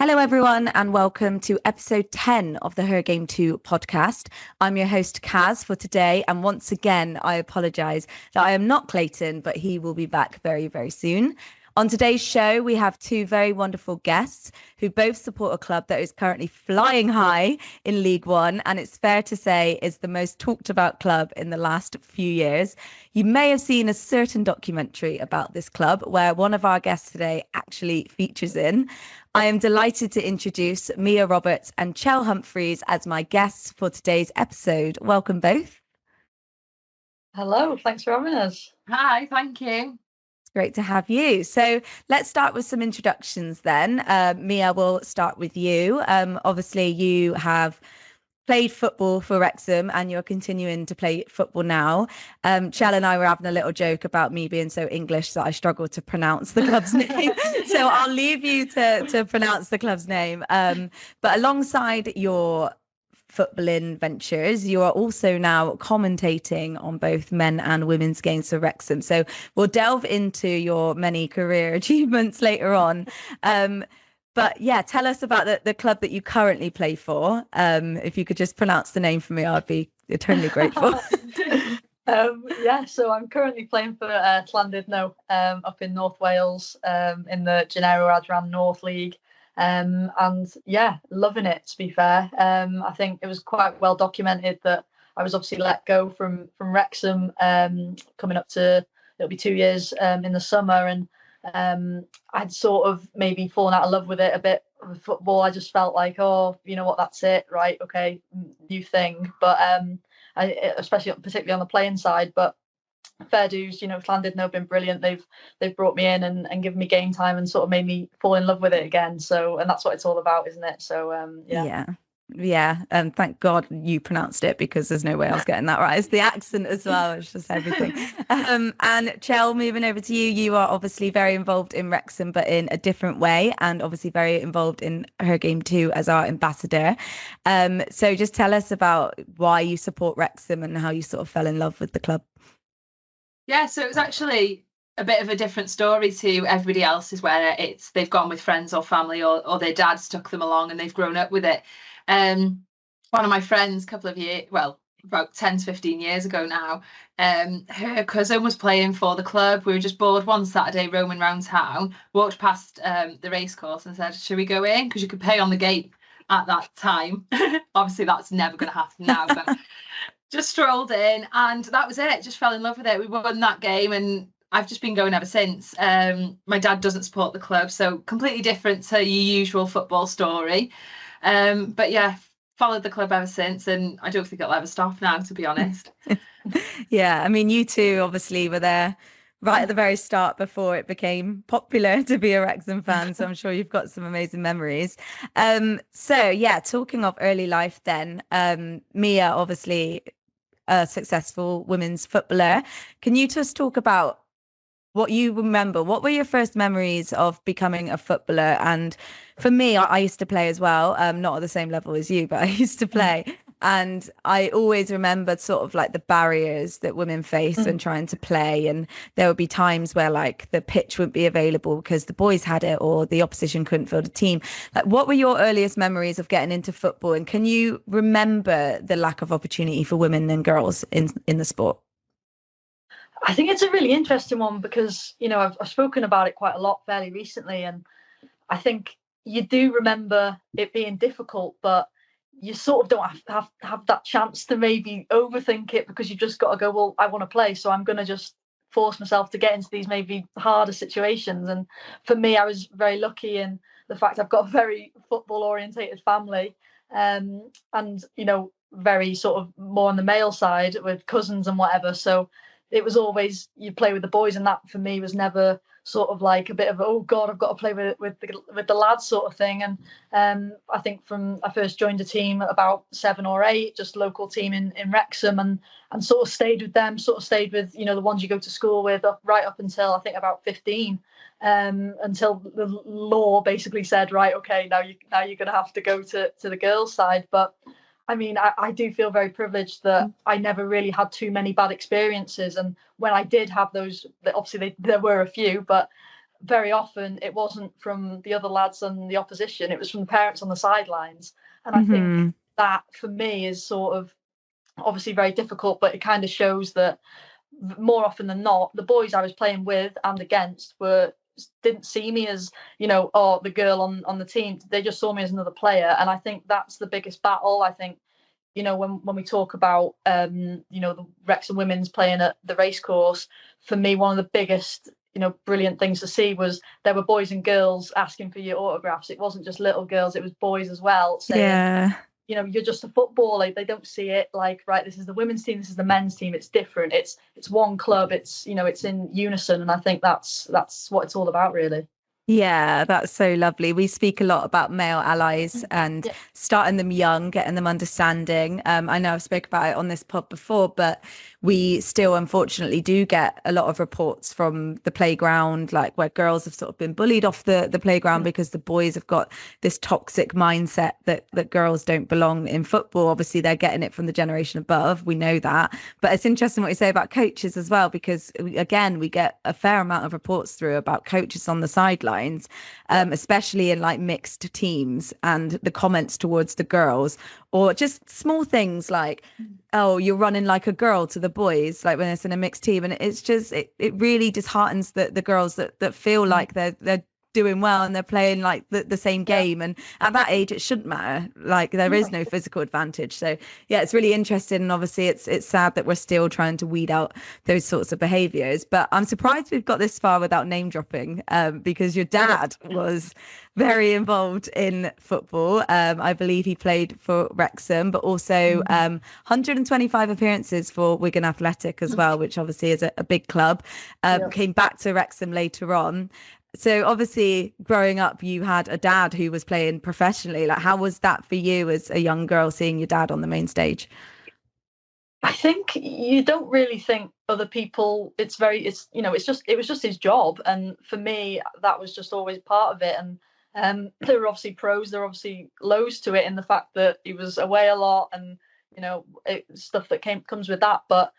Hello, everyone, and welcome to episode 10 of the Her Game 2 podcast. I'm your host, Caz, for today. And once again, I apologise that I am not Clayton, but he will be back very, very soon. On today's show, we have two very wonderful guests who both support a club that is currently flying high in League One, and it's fair to say is the most talked about club in the last few years. You may have seen a certain documentary about this club where one of our guests today actually features in. I am delighted to introduce Mia Roberts and Chel Humphreys as my guests for today's episode. Welcome both. Hello, thanks for having us. Hi, thank you. Great to have you. So let's start with some introductions then. Mia, we'll start with you. Obviously, you have played football for Wrexham and you're continuing to play football now. Chel and I were having a little joke about me being so English that I struggle to pronounce the club's name. So I'll leave you to pronounce the club's name. But alongside your footballing ventures, you are also now commentating on both men and women's games for Wrexham. So we'll delve into your many career achievements later on. But yeah, tell us about the club that you currently play for. If you could just pronounce the name for me, I'd be eternally grateful. So I'm currently playing for Llandudno up in North Wales in the Genero Adran North League. And yeah, loving it, to be fair. I think it was quite well documented that I was obviously let go from Wrexham coming up to, it'll be 2 years in the summer, and I'd sort of maybe fallen out of love with it a bit with football. I just felt like, oh, you know what, that's it, right, okay, new thing. But especially particularly on the playing side, but fair dues, Llandudno have been brilliant. They've brought me in and given me game time and sort of made me fall in love with it again. So, and that's what it's all about, isn't it? So yeah. And thank God you pronounced it, because there's no way I was getting that right. It's the accent as well. It's just everything. And Chel, moving over to you. You are obviously very involved in Wrexham, but in a different way, and obviously very involved in Her Game 2 as our ambassador. So just tell us about why you support Wrexham and how you sort of fell in love with the club. Yeah, so it was actually a bit of a different story to everybody else's, where they've gone with friends or family or their dads took them along and they've grown up with it. One of my friends about 10 to 15 years ago now, her cousin was playing for the club. We were just bored one Saturday roaming around town, walked past the racecourse and said, should we go in? Because you could pay on the gate at that time. Obviously, that's never going to happen now, but just strolled in and that was it. Just fell in love with it. We won that game and I've just been going ever since. My dad doesn't support the club, so completely different to your usual football story. But yeah, followed the club ever since, and I don't think it'll ever stop now, to be honest. Yeah, I mean, you two obviously were there right at the very start before it became popular to be a Wrexham fan, so I'm sure you've got some amazing memories. So yeah, talking of early life then, Mia, obviously a successful women's footballer. Can you just talk about what you remember? What were your first memories of becoming a footballer? And for me, I used to play as well, not at the same level as you, but I used to play. And I always remembered sort of like the barriers that women face when trying to play. And there would be times where like the pitch wouldn't be available because the boys had it or the opposition couldn't field a team. Like, what were your earliest memories of getting into football? And can you remember the lack of opportunity for women and girls in the sport? I think it's a really interesting one because, I've spoken about it quite a lot fairly recently. And I think you do remember it being difficult, but you sort of don't have that chance to maybe overthink it, because you've just got to go, well, I want to play, so I'm going to just force myself to get into these maybe harder situations. And for me, I was very lucky in the fact I've got a very football orientated family, and very sort of more on the male side with cousins and whatever. So it was always you play with the boys, and that for me was never sort of like a bit of, oh God, I've got to play with the lads sort of thing. And I think from I first joined a team at about 7 or 8, just local team in Wrexham, and sort of stayed with them, the ones you go to school with right up until I think about 15, until the law basically said, right, okay, now you're going to have to go to the girls' side. But I mean, I do feel very privileged that I never really had too many bad experiences. And when I did have those, obviously there were a few, but very often it wasn't from the other lads and the opposition, it was from the parents on the sidelines. And I think that for me is sort of obviously very difficult, but it kind of shows that more often than not, the boys I was playing with and against didn't see me as, you know, or the girl on the team. They just saw me as another player. And I think that's the biggest battle. I think, you know, when we talk about, you know, the Wrexham Women's playing at the racecourse, for me, one of the biggest, you know, brilliant things to see was there were boys and girls asking for your autographs. It wasn't just little girls, it was boys as well saying, you know, you're just a footballer. They don't see it like, right, this is the women's team, this is the men's team. It's different. It's one club. It's, you know, it's in unison. And I think that's what it's all about, really. Yeah, that's so lovely. We speak a lot about male allies and starting them young, getting them understanding. I know I've spoke about it on this pod before, but we still unfortunately do get a lot of reports from the playground, like where girls have sort of been bullied off the playground because the boys have got this toxic mindset that girls don't belong in football. Obviously, they're getting it from the generation above. We know that. But it's interesting what you say about coaches as well, because again, we get a fair amount of reports through about coaches on the sideline, especially in like mixed teams, and the comments towards the girls, or just small things like, oh, you're running like a girl to the boys, like when it's in a mixed team. And it's just, it really disheartens the girls that feel like they're doing well and they're playing like the same game. And at that age it shouldn't matter, like there is no physical advantage. So yeah, it's really interesting, and obviously it's sad that we're still trying to weed out those sorts of behaviors. But I'm surprised we've got this far without name dropping, because your dad was very involved in football. I believe he played for Wrexham, but also 125 appearances for Wigan Athletic as well, which obviously is a big club. Came back to Wrexham later on. So obviously growing up, you had a dad who was playing professionally. Like, how was that for you as a young girl, seeing your dad on the main stage? I think you don't really think other people, it was just his job. And for me, that was just always part of it. And there were obviously pros, there were obviously lows to it in the fact that he was away a lot and, you know, stuff that comes with that. But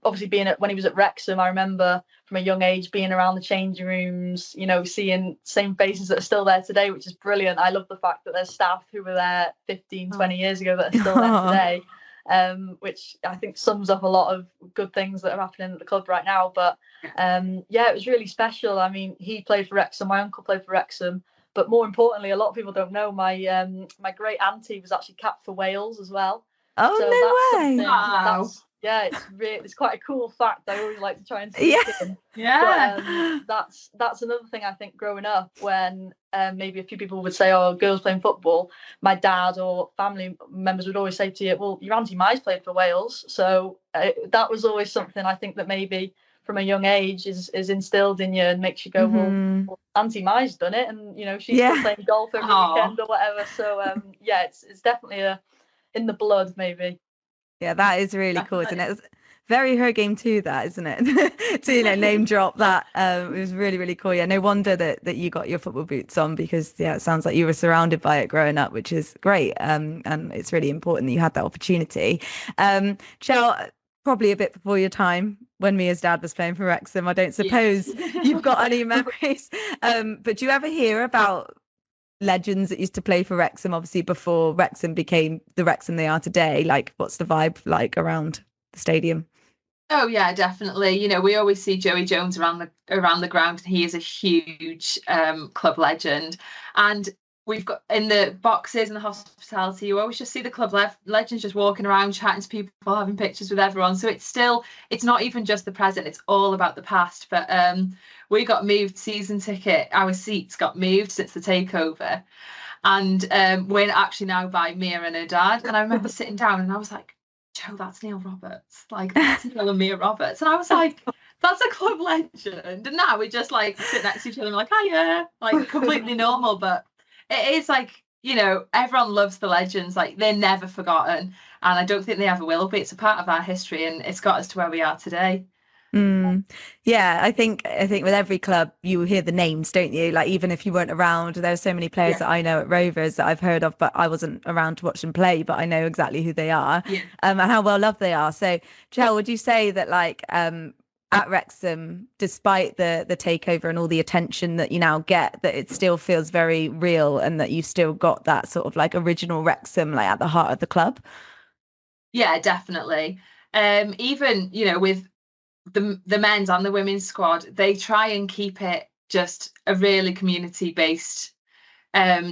obviously when he was at Wrexham, I remember from a young age being around the changing rooms, you know, seeing same faces that are still there today, which is brilliant. I love the fact that there's staff who were there 15, 20 years ago that are still there today, which I think sums up a lot of good things that are happening at the club right now. But it was really special. I mean, he played for Wrexham, my uncle played for Wrexham, but more importantly, a lot of people don't know, my great auntie was actually capped for Wales as well. Oh, so no way. Wow. It's quite a cool fact. I always like to try and see it in. Yeah. But, that's another thing I think growing up, when maybe a few people would say, oh, girls playing football, my dad or family members would always say to you, well, your Auntie Mai's played for Wales. So that was always something I think that maybe from a young age is instilled in you and makes you go, well, Auntie Mai's done it, and you know, she's still playing golf every weekend or whatever. So it's definitely in the blood, maybe. Yeah, that is really cool, and it's very her game too, that, isn't it? To, you know, name drop that. It was really, really cool. Yeah, no wonder that you got your football boots on, because it sounds like you were surrounded by it growing up, which is great. And it's really important that you had that opportunity. Chel, probably a bit before your time when Mia's dad was playing for Wrexham. I don't suppose you've got any memories. But do you ever hear about legends that used to play for Wrexham, obviously before Wrexham became the Wrexham they are today? Like, what's the vibe like around the stadium? Oh yeah, definitely. You know, we always see Joey Jones around the ground. He is a huge club legend, and we've got in the boxes and the hospitality, you always just see the club legends just walking around, chatting to people, having pictures with everyone. So it's not even just the present, it's all about the past. But we got moved season ticket, our seats got moved since the takeover, and we're actually now by Mia and her dad. And I remember sitting down and I was like, Joe, that's Neil Roberts, like that's Neil and Mia Roberts. And I was like, that's a club legend. And now we just like sit next to each other and like, hiya, like completely normal. But it is like, you know, everyone loves the legends, like they're never forgotten, and I don't think they ever will be. It's a part of our history, and it's got us to where we are today. Yeah, I think with every club you hear the names, don't you? Like, even if you weren't around, there's so many players that I know at Rovers that I've heard of, but I wasn't around to watch them play, but I know exactly who they are, and how well loved they are. So Chel, would you say that like at Wrexham, despite the takeover and all the attention that you now get, that it still feels very real and that you've still got that sort of like original Wrexham like at the heart of the club? Yeah, definitely. Even, you know, with the men's and the women's squad, they try and keep it just a really community-based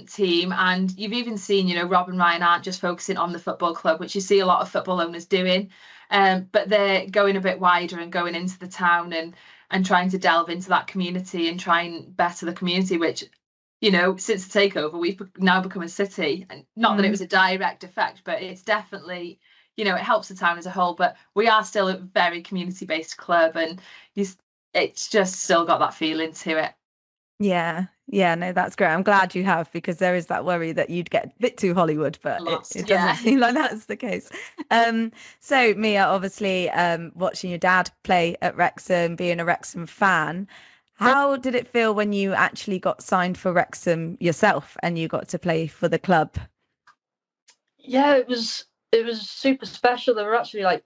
team. And you've even seen, you know, Rob and Ryan aren't just focusing on the football club, which you see a lot of football owners doing, but they're going a bit wider and going into the town and trying to delve into that community and try and better the community, which, you know, since the takeover, we've now become a city. And not that it was a direct effect, but it's definitely, you know, it helps the town as a whole. But we are still a very community-based club, and it's just still got that feeling to it. Yeah, no, that's great. I'm glad you have, because there is that worry that you'd get a bit too Hollywood, but it doesn't seem like that's the case. So Mia, obviously, watching your dad play at Wrexham, being a Wrexham fan, how did it feel when you actually got signed for Wrexham yourself and you got to play for the club? Yeah, it was super special. There were actually like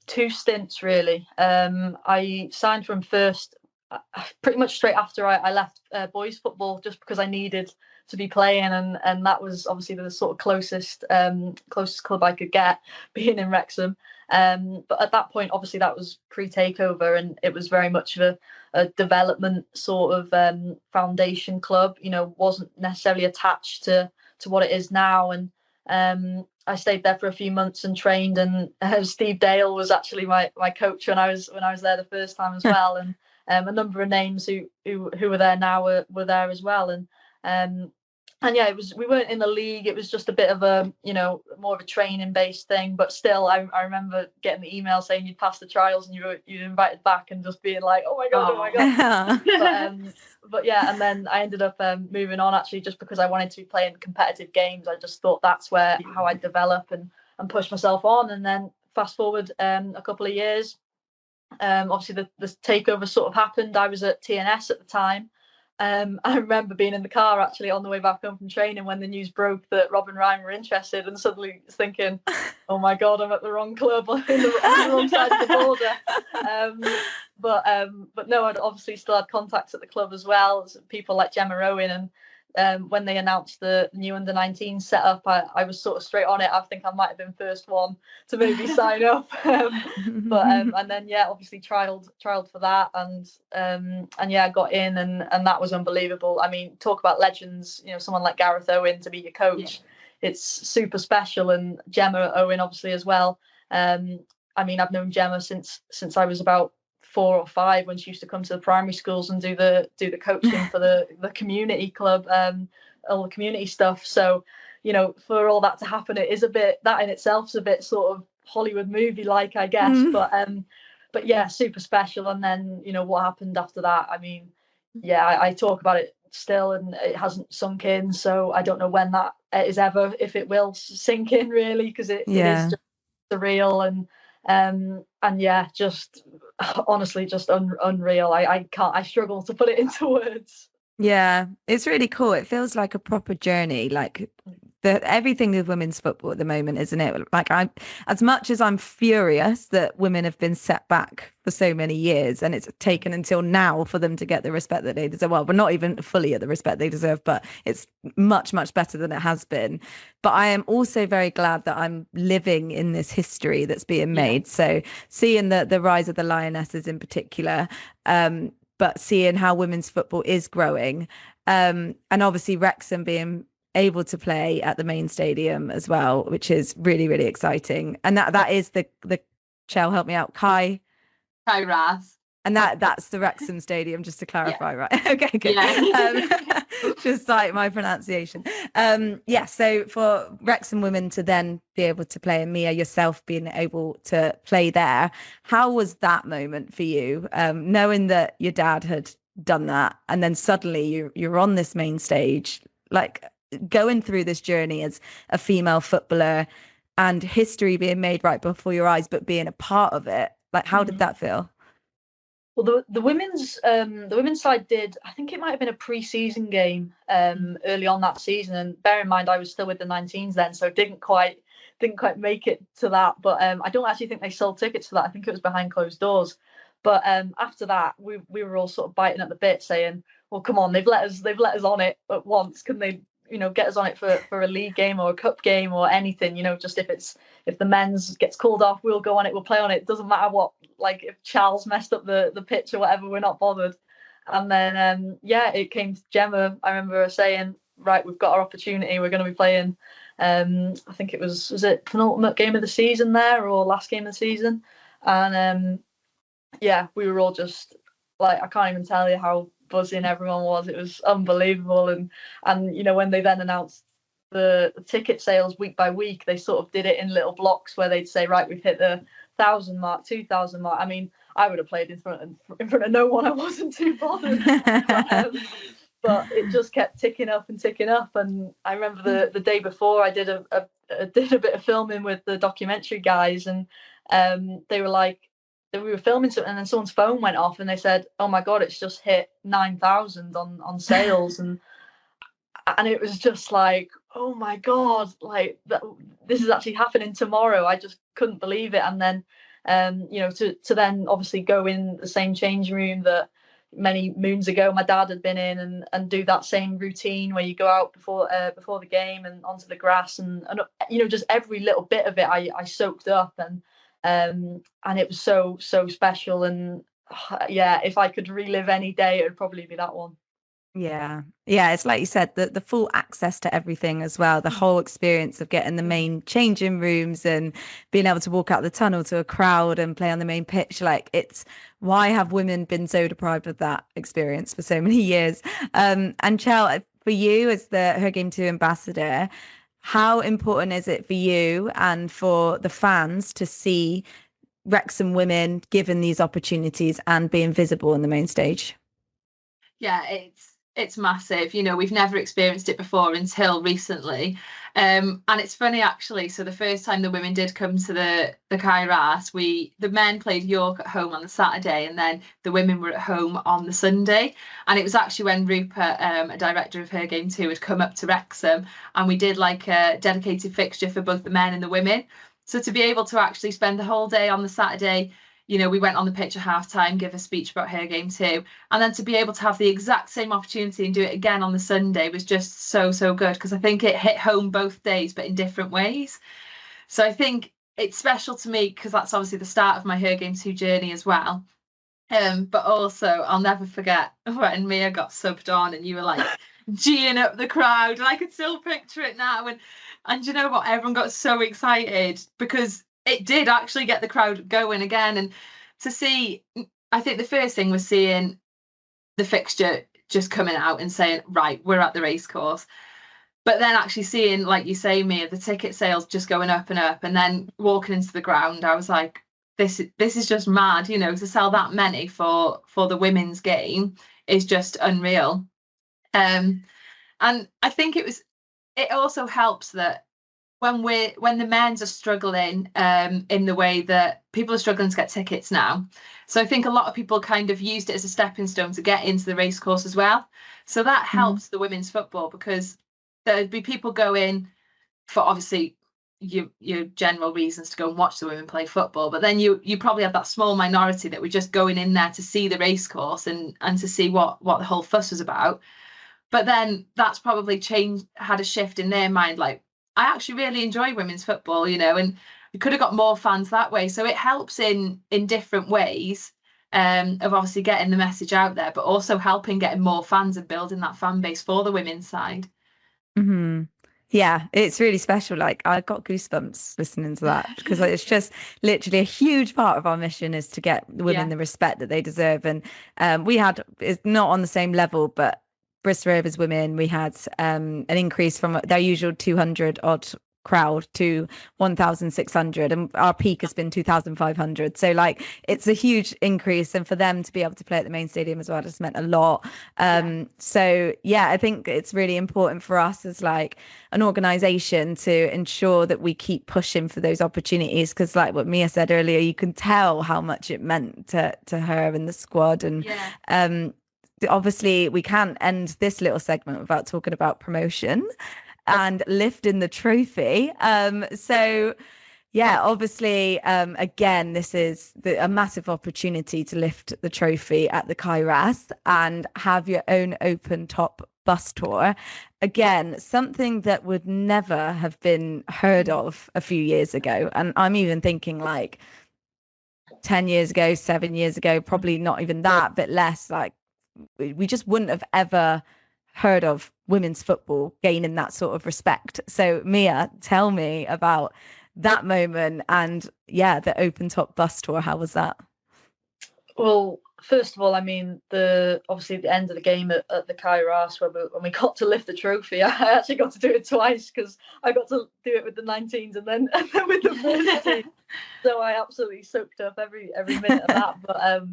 2 stints really. I signed from first pretty much straight after I left boys football, just because I needed to be playing, and that was obviously the sort of closest club I could get, being in Wrexham. But at that point, obviously that was pre-takeover, and it was very much of a development sort of foundation club, you know, wasn't necessarily attached to what it is now. And I stayed there for a few months and trained, and Steve Dale was actually my coach when I was there the first time as well. And a number of names who are there now were there as well. And yeah, we weren't in the league. It was just a bit of a, you know, more of a training based thing. But still, I remember getting the email saying you'd passed the trials and you're invited back, and just being like, oh my god. But yeah, and then I ended up moving on, actually, just because I wanted to be playing competitive games. I just thought that's how I'd develop and push myself on. And then fast forward a couple of years, obviously the takeover sort of happened. I was at TNS at the time. I remember being in the car actually on the way back home from training when the news broke that Rob and Ryan were interested, and suddenly thinking, oh my god, I'm at the wrong club, on the wrong side of the border. But no, I'd obviously still had contacts at the club as well, people like Gemma Owen. And when they announced the new under-19 setup, I was sort of straight on it. I think I might have been first one to maybe sign up. And then yeah, obviously trialed for that, and yeah, got in, and that was unbelievable. I mean, talk about legends, you know, someone like Gareth Owen to be your coach. Yeah. It's super special, and Gemma Owen obviously as well. I mean, I've known Gemma since I was about 4 or 5, when she used to come to the primary schools and do the coaching for the community club, all the community stuff. So, you know, for all that to happen, it is a bit, that in itself's a bit sort of Hollywood movie like, I guess. But yeah, super special. And then, you know, what happened after that, I mean, yeah, I talk about it still, and it hasn't sunk in, so I don't know when that is ever, if it will sink in really, because it is just surreal. And yeah, just honestly just unreal. I struggle to put it into words. Yeah, it's really cool. It feels like a proper journey, like everything with women's football at the moment, isn't it? Like, as much as I'm furious that women have been set back for so many years, and it's taken until now for them to get the respect that they deserve. Well, but not even fully at the respect they deserve, but it's much, much better than it has been. But I am also very glad that I'm living in this history that's being made. So seeing the rise of the Lionesses in particular, but seeing how women's football is growing, and obviously Wrexham being able to play at the main stadium as well, which is really, really exciting. And that is the Chel, help me out, Cae Ras. And that's the Wrexham stadium, just to clarify, right? Okay, good. Yeah. Just like my pronunciation. So for Wrexham Women to then be able to play, and Mia yourself being able to play there, how was that moment for you, knowing that your dad had done that, and then suddenly you're on this main stage, like going through this journey as a female footballer, and history being made right before your eyes, but being a part of it? Like, how did that feel? Well, the women's side did, I think it might have been a pre-season game early on that season, and bear in mind I was still with the 19s then, so didn't quite make it to that. But I don't actually think they sold tickets for that. I think it was behind closed doors. But after that, we were all sort of biting at the bit, saying, "Well, come on, they've let us on it at once. Can they, get us on it for a league game or a cup game or anything? Just if the men's gets called off, we'll go on it. We'll play on it. It doesn't matter what, like if Charles messed up the pitch or whatever, we're not bothered." And then it came to Gemma. I remember her saying, "Right, we've got our opportunity. We're going to be playing." I think it was it penultimate game of the season there or last game of the season, and we were all just like, I can't even tell you how buzzing everyone was. It was unbelievable. And when they then announced the ticket sales week by week, they sort of did it in little blocks where they'd say, right, we've hit the 1,000 mark, 2,000 mark. I mean, I would have played in front of no one. I wasn't too bothered. But it just kept ticking up and ticking up. And I remember the day before, I did a bit of filming with the documentary guys, and they were like, we were filming something, and then someone's phone went off, and they said, "Oh my god, it's just hit 9,000 on sales," and it was just like, oh my god, like this is actually happening tomorrow. I just couldn't believe it. And then to then obviously go in the same changing room that many moons ago my dad had been in, and do that same routine where you go out before the game and onto the grass, and just every little bit of it I soaked up, and it was so special. And if I could relive any day, it would probably be that one. Yeah, it's like you said, the full access to everything as well, the whole experience of getting the main changing rooms and being able to walk out the tunnel to a crowd and play on the main pitch. Like, it's why have women been so deprived of that experience for so many years? And Chel, for you as the Her Game 2 ambassador, how important is it for you and for the fans to see Wrexham women given these opportunities and being visible on the main stage? Yeah, it's massive. We've never experienced it before until recently. And it's funny, actually. So the first time the women did come to the Cae Ras, the men played York at home on the Saturday, and then the women were at home on the Sunday. And it was actually when Rupert, a director of Her Game 2, had come up to Wrexham, and we did like a dedicated fixture for both the men and the women. So to be able to actually spend the whole day on the Saturday, we went on the pitch at half-time, give a speech about Her Game 2, and then to be able to have the exact same opportunity and do it again on the Sunday was just so good, because I think it hit home both days, but in different ways. So I think it's special to me because that's obviously the start of my Her Game 2 journey as well. But also, I'll never forget when Mia got subbed on and you were like geeing up the crowd, and I could still picture it now. And you know what? Everyone got so excited because it did actually get the crowd going again. And to see, I think the first thing was seeing the fixture just coming out and saying, right, we're at the racecourse. But then actually seeing, like you say, Mia, the ticket sales just going up and up, and then walking into the ground, I was like, this is just mad, to sell that many for the women's game is just unreal. And I think it also helps that when the men's are struggling in the way that people are struggling to get tickets now. So I think a lot of people kind of used it as a stepping stone to get into the racecourse as well. So that helps the women's football, because there'd be people going for obviously your general reasons to go and watch the women play football, but then you probably have that small minority that were just going in there to see the racecourse and to see what the whole fuss was about. But then that's probably had a shift in their mind, like, I actually really enjoy women's football, and we could have got more fans that way. So it helps in different ways of obviously getting the message out there, but also helping getting more fans and building that fan base for the women's side. Mm-hmm. Yeah, it's really special. Like, I got goosebumps listening to that, because it's just literally a huge part of our mission is to get the women the respect that they deserve. And it's not on the same level, but Bristol Rovers women, we had an increase from their usual 200 odd crowd to 1,600, and our peak has been 2,500. So like, it's a huge increase, and for them to be able to play at the main stadium as well just meant a lot. So yeah, I think it's really important for us as like an organization to ensure that we keep pushing for those opportunities, because like what Mia said earlier, you can tell how much it meant to her and the squad. And obviously we can't end this little segment without talking about promotion and lifting the trophy. So Yeah, obviously, again, this is a massive opportunity to lift the trophy at the Cae Ras and have your own open top bus tour. Again, something that would never have been heard of a few years ago. And I'm even thinking like 10 years ago, 7 years ago, probably not even that, but less. Like we just wouldn't have ever heard of women's football gaining that sort of respect. So Mia, tell me about that moment and the open top bus tour. How was that? Well, first of all, I mean, obviously the end of the game at the Cae Ras when we got to lift the trophy, I actually got to do it twice because I got to do it with the 19s and then with the first team. So I absolutely soaked up every minute of that. But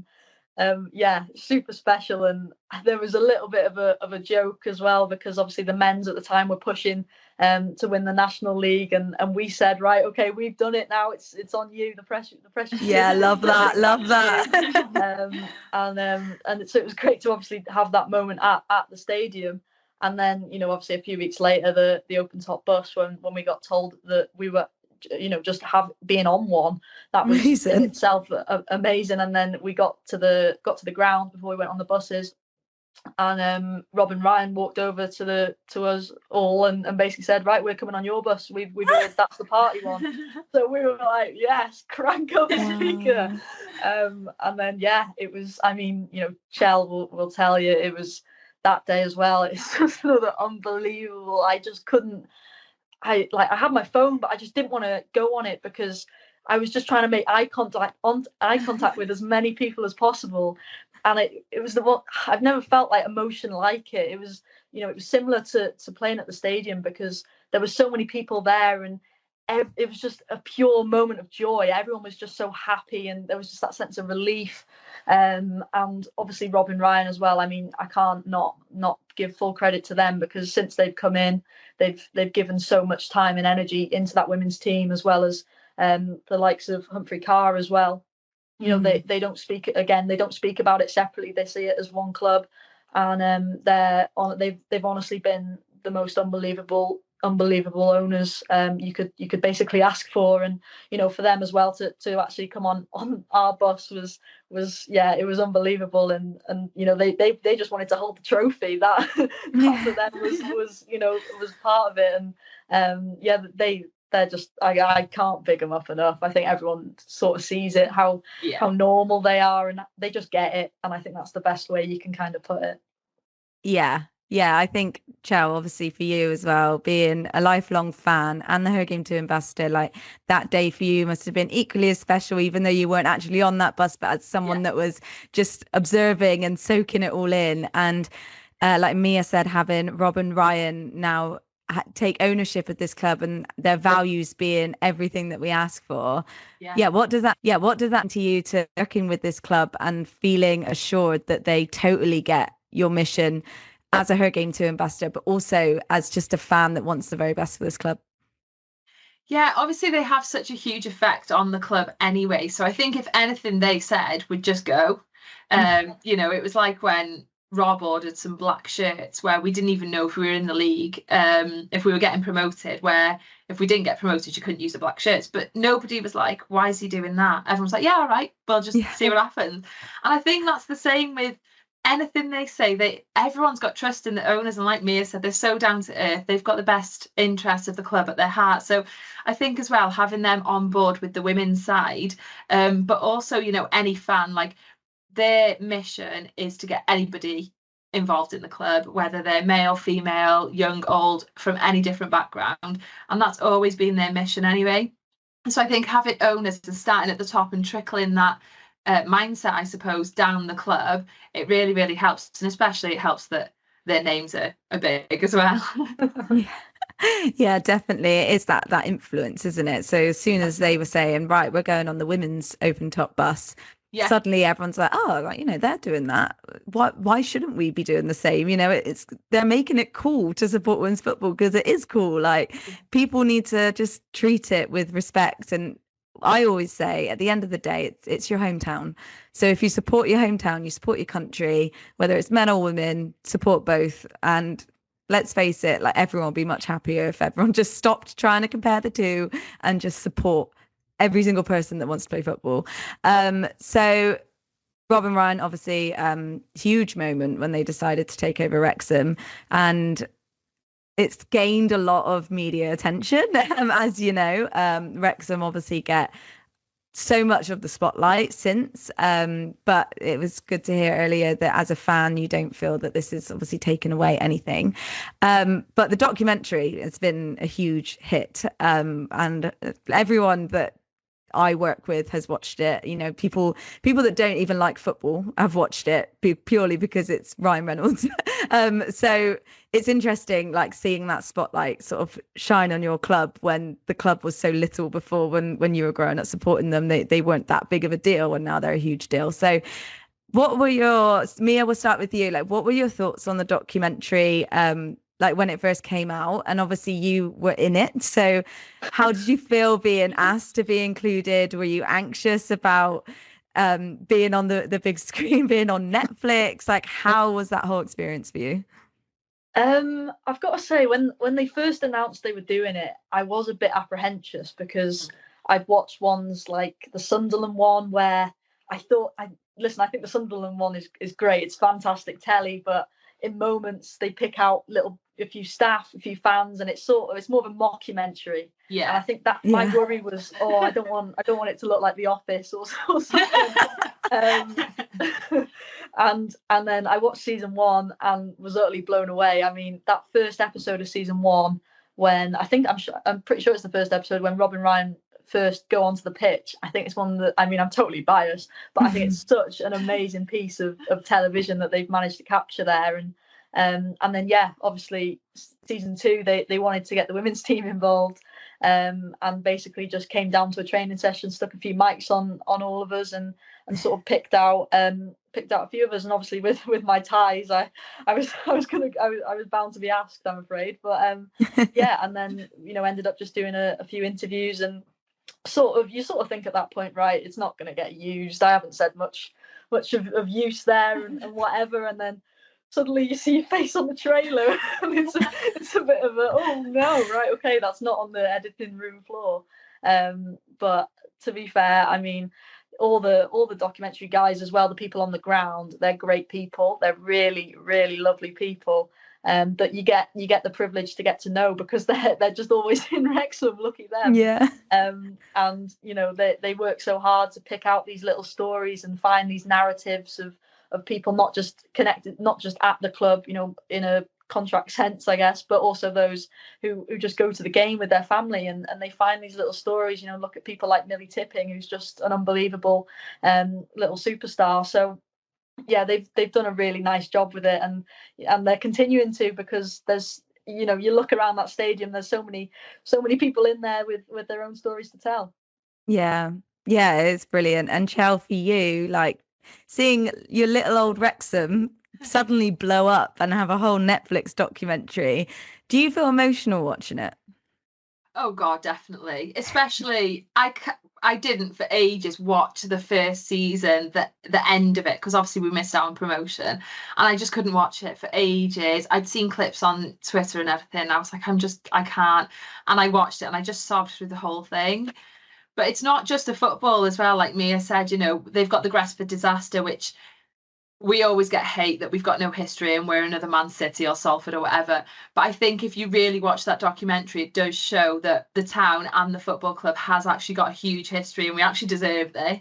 super special. And there was a little bit of a joke as well, because obviously the men's at the time were pushing to win the National League, and we said, right, okay, we've done it now, it's on you, the pressure. Yeah, love that. And so it was great to obviously have that moment at the stadium. And then, obviously a few weeks later, the open top bus, when we got told that we were just being on one, that was amazing in itself, amazing. And then we got to the ground before we went on the buses, and Rob and Ryan walked over to us all and basically said, right, we're coming on your bus, we've heard that's the party one. So we were like, yes, crank up the speaker. And then it was, I mean, Chel will tell you, it was that day as well, it's just another unbelievable. I just couldn't, I had my phone, but I just didn't want to go on it because I was just trying to make eye contact with as many people as possible. And it was the one, I've never felt like emotion like it. It was, it was similar to playing at the stadium, because there were so many people there, and it was just a pure moment of joy. Everyone was just so happy, and there was just that sense of relief. And obviously Rob and Ryan as well. I mean, I can't not give full credit to them, because since they've come in, they've given so much time and energy into that women's team, as well as the likes of Humphrey Carr as well. They don't speak about it separately. They see it as one club, and they've honestly been the most unbelievable owners you could basically ask for. And for them as well to actually come on our bus was it was unbelievable. And they just wanted to hold the trophy. That for them was part of it. And they're just, I can't big them up enough. I think everyone sort of sees it, how normal they are, and they just get it. And I think that's the best way you can kind of put it. Yeah, I think, Chel, obviously for you as well, being a lifelong fan and the Her Game 2 ambassador, like that day for you must have been equally as special, even though you weren't actually on that bus, but as someone that was just observing and soaking it all in. And like Mia said, having Rob and Ryan now take ownership of this club and their values being everything that we ask for. What does that mean to you, to working with this club and feeling assured that they totally get your mission as a Her Game 2 ambassador, but also as just a fan that wants the very best for this club? Yeah, obviously they have such a huge effect on the club anyway, so I think if anything they said would just go. It was like when Rob ordered some black shirts where we didn't even know if we were in the league, if we were getting promoted, where if we didn't get promoted, you couldn't use the black shirts. But nobody was like, why is he doing that? Everyone's like, yeah, all right, we'll just see what happens. And I think that's the same with anything they say. Everyone's got trust in the owners, and like Mia said, they're so down to earth. They've got the best interests of the club at their heart. So I think as well, having them on board with the women's side, but also, any fan, like, their mission is to get anybody involved in the club, whether they're male, female, young, old, from any different background, and that's always been their mission anyway. So I think having owners and starting at the top and trickling that mindset, I suppose, down the club, it really, really helps. And especially it helps that their names are big as well. Yeah, definitely. It is that influence, isn't it? So as soon as they were saying, right, we're going on the women's open top bus, suddenly everyone's like, oh, right, they're doing that. Why shouldn't we be doing the same? They're making it cool to support women's football, because it is cool. Like, people need to just treat it with respect. And I always say, at the end of the day, it's your hometown. So if you support your hometown, you support your country, whether it's men or women, support both. And let's face it, like, everyone will be much happier if everyone just stopped trying to compare the two and just support every single person that wants to play football. So Rob and Ryan, obviously, huge moment when they decided to take over Wrexham, and it's gained a lot of media attention. As you know, Wrexham obviously get so much of the spotlight since, but it was good to hear earlier that as a fan you don't feel that this is obviously taken away anything, but the documentary has been a huge hit, and everyone that I work with has watched it. You know, people that don't even like football have watched it purely because it's Ryan Reynolds. So it's interesting, like seeing that spotlight sort of shine on your club when the club was so little before, when you were growing up supporting them. They weren't that big of a deal, and now they're a huge deal. So what were your, Mia, we'll start with you. Like, what were your thoughts on the documentary? Like when it first came out, and obviously you were in it. So how did you feel being asked to be included? Were you anxious about being on the big screen, being on Netflix? Like, how was that whole experience for you? I've got to say, when they first announced they were doing it, I was a bit apprehensive because I've watched ones like the Sunderland one where I thought, I think the Sunderland one is great. It's fantastic telly, but in moments they pick out a few staff, a few fans, and it's more of a mockumentary. Yeah. And I think that my worry was, I don't want it to look like The Office or something. And then I watched season 1 and was utterly blown away. I mean, that first episode of season 1, when I'm pretty sure it's the first episode when Rob and Ryan first go onto the pitch. I think it's one that, I mean, I'm totally biased, but I think it's such an amazing piece of television that they've managed to capture there. And then obviously season 2 they wanted to get the women's team involved, and basically just came down to a training session, stuck a few mics on all of us, and sort of picked out a few of us. And obviously with my ties, I was bound to be asked, I'm afraid, but and then ended up just doing a few interviews, and you sort of think at that point, right, it's not going to get used. I haven't said much of use there and whatever, and then suddenly you see your face on the trailer and it's a bit of a, oh no, right, okay, that's not on the editing room floor. But to be fair, I mean, all the documentary guys as well, the people on the ground, they're great people. They're really, really lovely people. That you get the privilege to get to know because they're just always in Wrexham. Lucky them. Yeah. And they work so hard to pick out these little stories and find these narratives of people not just connected, not just at the club, in a contract sense, I guess, but also those who just go to the game with their family and they find these little stories. Look at people like Millie Tipping, who's just an unbelievable little superstar. So yeah, they've done a really nice job with it, and they're continuing to, because there's you look around that stadium, there's so many people in there with their own stories to tell. Yeah, it's brilliant. And Chel, for you, like seeing your little old Wrexham suddenly blow up and have a whole Netflix documentary, do you feel emotional watching it? Oh God, definitely. Especially, I didn't for ages watch the first season, the end of it, because obviously we missed out on promotion, and I just couldn't watch it for ages. I'd seen clips on Twitter and everything, and I was like, I can't. And I watched it and I just sobbed through the whole thing. But it's not just the football as well, like Mia said, they've got the Gresford disaster, which we always get hate that we've got no history and we're another Man City or Salford or whatever. But I think if you really watch that documentary, it does show that the town and the football club has actually got a huge history, and we actually deserve this.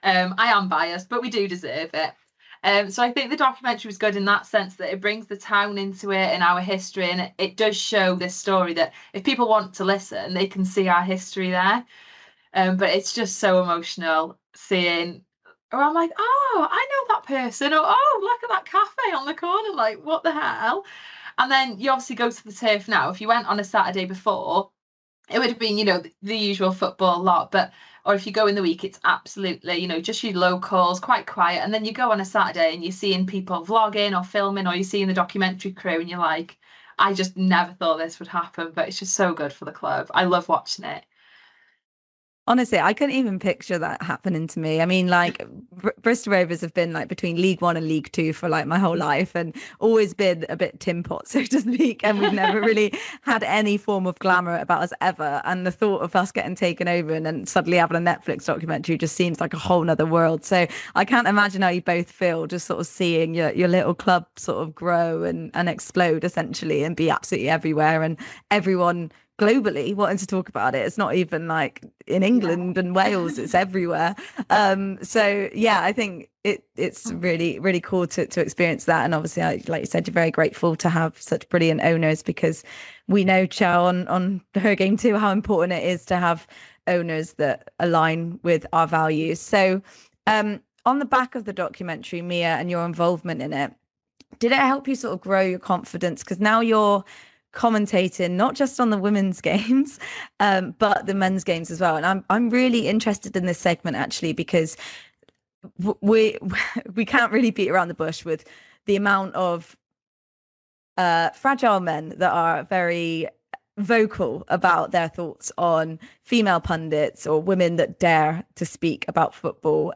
I am biased, but we do deserve it. So I think the documentary was good in that sense, that it brings the town into it and our history, and it does show this story that if people want to listen, they can see our history there. But it's just so emotional seeing, or I'm like, oh, I know that person, or oh, look at that cafe on the corner, like what the hell. And then you obviously go to the turf now. If you went on a Saturday before, it would have been the usual football lot, or if you go in the week, it's absolutely just your locals, quite quiet. And then you go on a Saturday and you're seeing people vlogging or filming, or you're seeing the documentary crew, and you're like, I just never thought this would happen, but it's just so good for the club. I love watching it. Honestly, I couldn't even picture that happening to me. I mean, like Bristol Rovers have been like between League One and League Two for like my whole life, and always been a bit tin pot, so to speak. And we've never really had any form of glamour about us ever. And the thought of us getting taken over and then suddenly having a Netflix documentary just seems like a whole nother world. So I can't imagine how you both feel, just sort of seeing your little club sort of grow and explode essentially, and be absolutely everywhere, and everyone globally wanting to talk about it. It's not even like in England and Wales, it's everywhere. So yeah, I think it's really cool to experience that. And obviously, like you said, you're very grateful to have such brilliant owners, because we know, Chel, on her game too, how important it is to have owners that align with our values. So on the back of the documentary, Mia, and your involvement in it, did it help you sort of grow your confidence? Because now you're commentating not just on the women's games, but the men's games as well. And I'm really interested in this segment actually, because we can't really beat around the bush with the amount of fragile men that are very vocal about their thoughts on female pundits or women that dare to speak about football,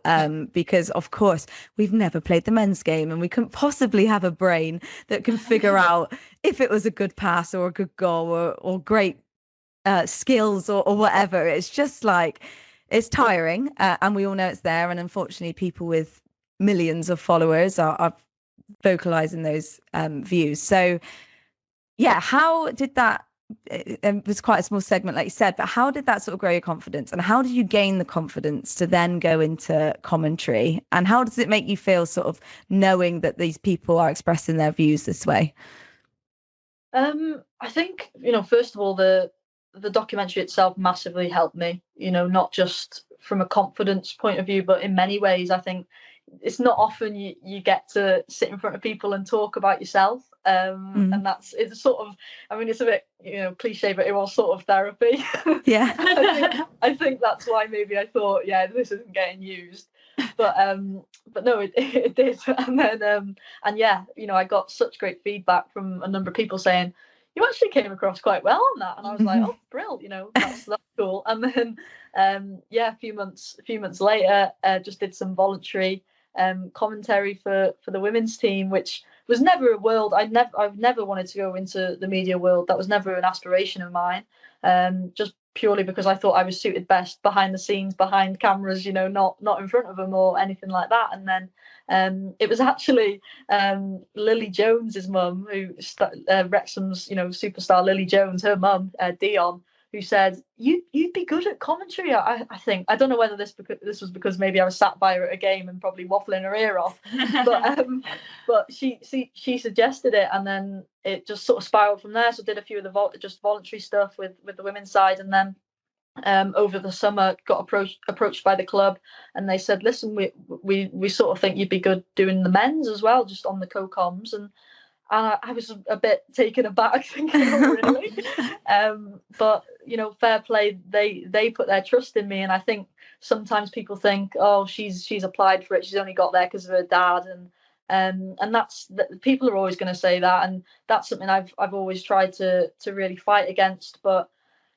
because of course we've never played the men's game, and we couldn't possibly have a brain that can figure out if it was a good pass or a good goal or great skills or whatever. It's just like, it's tiring, and we all know it's there, and unfortunately people with millions of followers are vocalizing those views. So yeah, how did that, it was quite a small segment like you said, but how did that sort of grow your confidence, and how did you gain the confidence to then go into commentary, and how does it make you feel sort of knowing that these people are expressing their views this way? I think, first of all, the documentary itself massively helped me, not just from a confidence point of view, but in many ways. I think it's not often you get to sit in front of people and talk about yourself, and it's sort of, I mean, it's a bit cliche, but it was sort of therapy. Yeah. I think that's why maybe I thought, yeah, this isn't getting used, but no, it did. And then and yeah, I got such great feedback from a number of people saying, you actually came across quite well on that, and I was like, oh, brilliant, that's cool. And then a few months later, just did some voluntary commentary for the women's team, which was never a world I've never wanted to go into the media world. That was never an aspiration of mine, just purely because I thought I was suited best behind the scenes, behind cameras, not in front of them or anything like that. And then it was actually Lily Jones's mum, who Wrexham's superstar Lily Jones, her mum Dion, who said, you'd be good at commentary. I think, I don't know whether this was because maybe I was sat by her at a game and probably waffling her ear off, but she suggested it, and then it just sort of spiraled from there. So I did a few of the just voluntary stuff with the women's side, and then over the summer got approached by the club, and they said, listen, we sort of think you'd be good doing the men's as well, just on the co-coms. And I was a bit taken aback, thinking, oh, really? But fair play, they put their trust in me, and I think sometimes people think, oh, she's applied for it, she's only got there because of her dad, and that's people are always going to say that, and that's something I've always tried to really fight against. But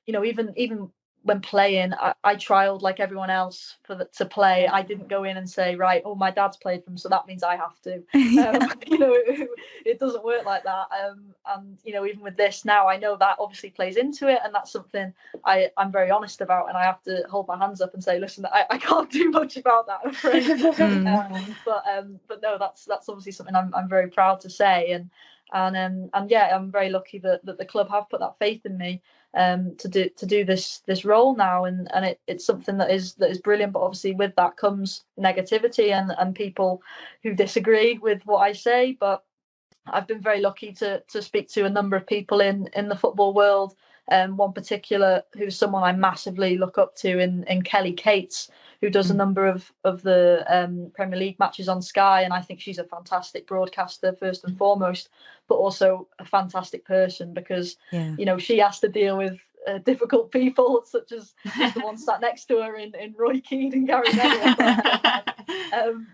even when playing, I trialed like everyone else to play. I didn't go in and say, right, oh, my dad's played for him, so that means I have to. It doesn't work like that. And even with this now, I know that obviously plays into it, and that's something I'm very honest about, and I have to hold my hands up and say, listen, I can't do much about that, I'm afraid. But no, that's obviously something I'm very proud to say, and yeah, I'm very lucky that the club have put that faith in me to do this role now, and it's something that is brilliant. But obviously with that comes negativity and people who disagree with what I say. But I've been very lucky to speak to a number of people in the football world. One particular who's someone I massively look up to in Kelly Cates, who does a number of the Premier League matches on Sky, and I think she's a fantastic broadcaster first and foremost, but also a fantastic person, because she has to deal with difficult people such as the one sat next to her in Roy Keane and Gary Neville.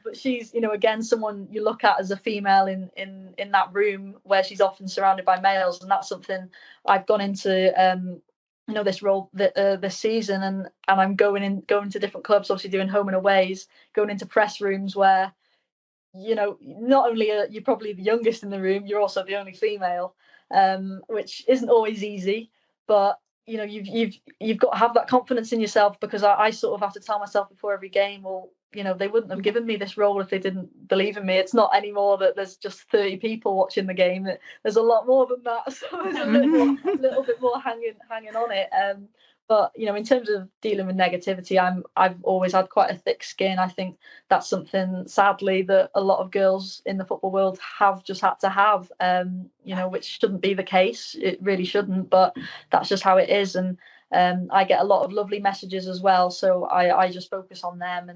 But she's again someone you look at as a female in that room where she's often surrounded by males, and that's something I've gone into this role this season, and I'm going to different clubs, obviously doing home and aways, going into press rooms where, not only are you probably the youngest in the room, you're also the only female, which isn't always easy, but you've got to have that confidence in yourself, because I sort of have to tell myself before every game, well, they wouldn't have given me this role if they didn't believe in me. It's not anymore that there's just 30 people watching the game. There's a lot more than that. So there's a little bit more hanging on it. But in terms of dealing with negativity, I've always had quite a thick skin. I think that's something, sadly, that a lot of girls in the football world have just had to have. Which shouldn't be the case. It really shouldn't. But that's just how it is. And I get a lot of lovely messages as well. So I just focus on them.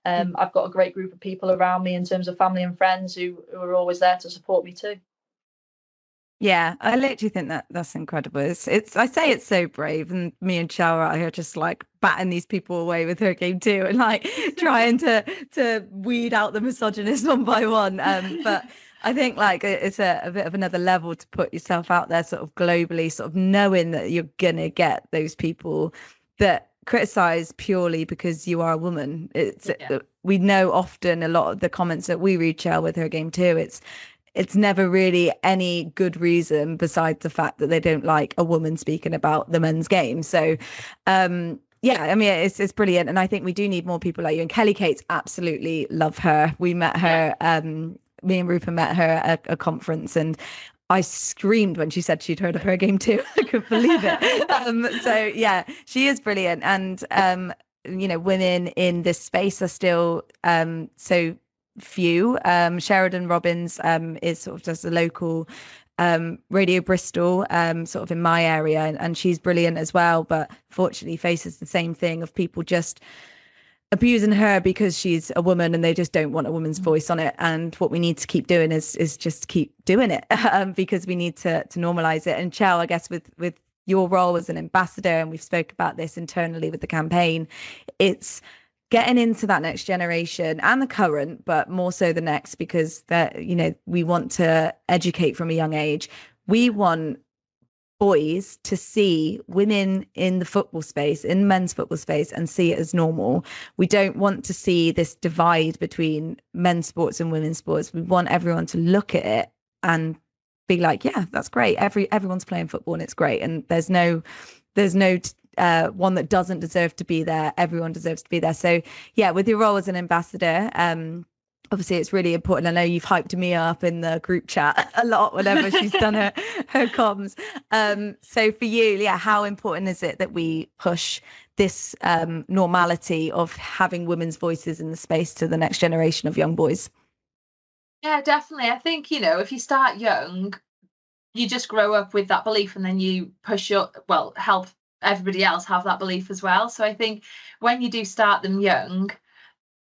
And I've got a great group of people around me in terms of family and friends who are always there to support me too. Yeah, I literally think that's incredible. It's I say it's so brave, and me and Chel are just like batting these people away with her game too, and like trying to weed out the misogynists one by one. But I think like it's a bit of another level to put yourself out there, sort of globally, sort of knowing that you're gonna get those people that criticize purely because you are a woman. We know often a lot of the comments that we read, Chel, with her game too, it's never really any good reason besides the fact that they don't like a woman speaking about the men's game. So yeah, I mean, it's brilliant. And I think we do need more people like you. And Kelly Cates, absolutely love her. We met her, me and Rupert met her at a conference, and I screamed when she said she'd heard of her game too. I couldn't believe it. So yeah, she is brilliant. And women in this space are still so few. Sheridan Robbins is sort of just a local Radio Bristol, sort of in my area, and she's brilliant as well, but fortunately faces the same thing of people just abusing her because she's a woman and they just don't want a woman's voice on it. And what we need to keep doing is just keep doing it, because we need to normalize it. And Chel, I guess with your role as an ambassador, and we've spoke about this internally with the campaign, it's getting into that next generation and the current, but more so the next, because that we want to educate from a young age. We want boys to see women in the football space, in men's football space, and see it as normal. We don't want to see this divide between men's sports and women's sports. We want everyone to look at it and be like, yeah, that's great. Everyone's playing football and it's great. And there's no one that doesn't deserve to be there. Everyone deserves to be there. So yeah, with your role as an ambassador, obviously it's really important. I know you've hyped me up in the group chat a lot whenever she's done her comms. So for you, yeah, how important is it that we push this normality of having women's voices in the space to the next generation of young boys? Yeah, definitely. I think, if you start young, you just grow up with that belief, and then you help everybody else have that belief as well. So I think when you do start them young,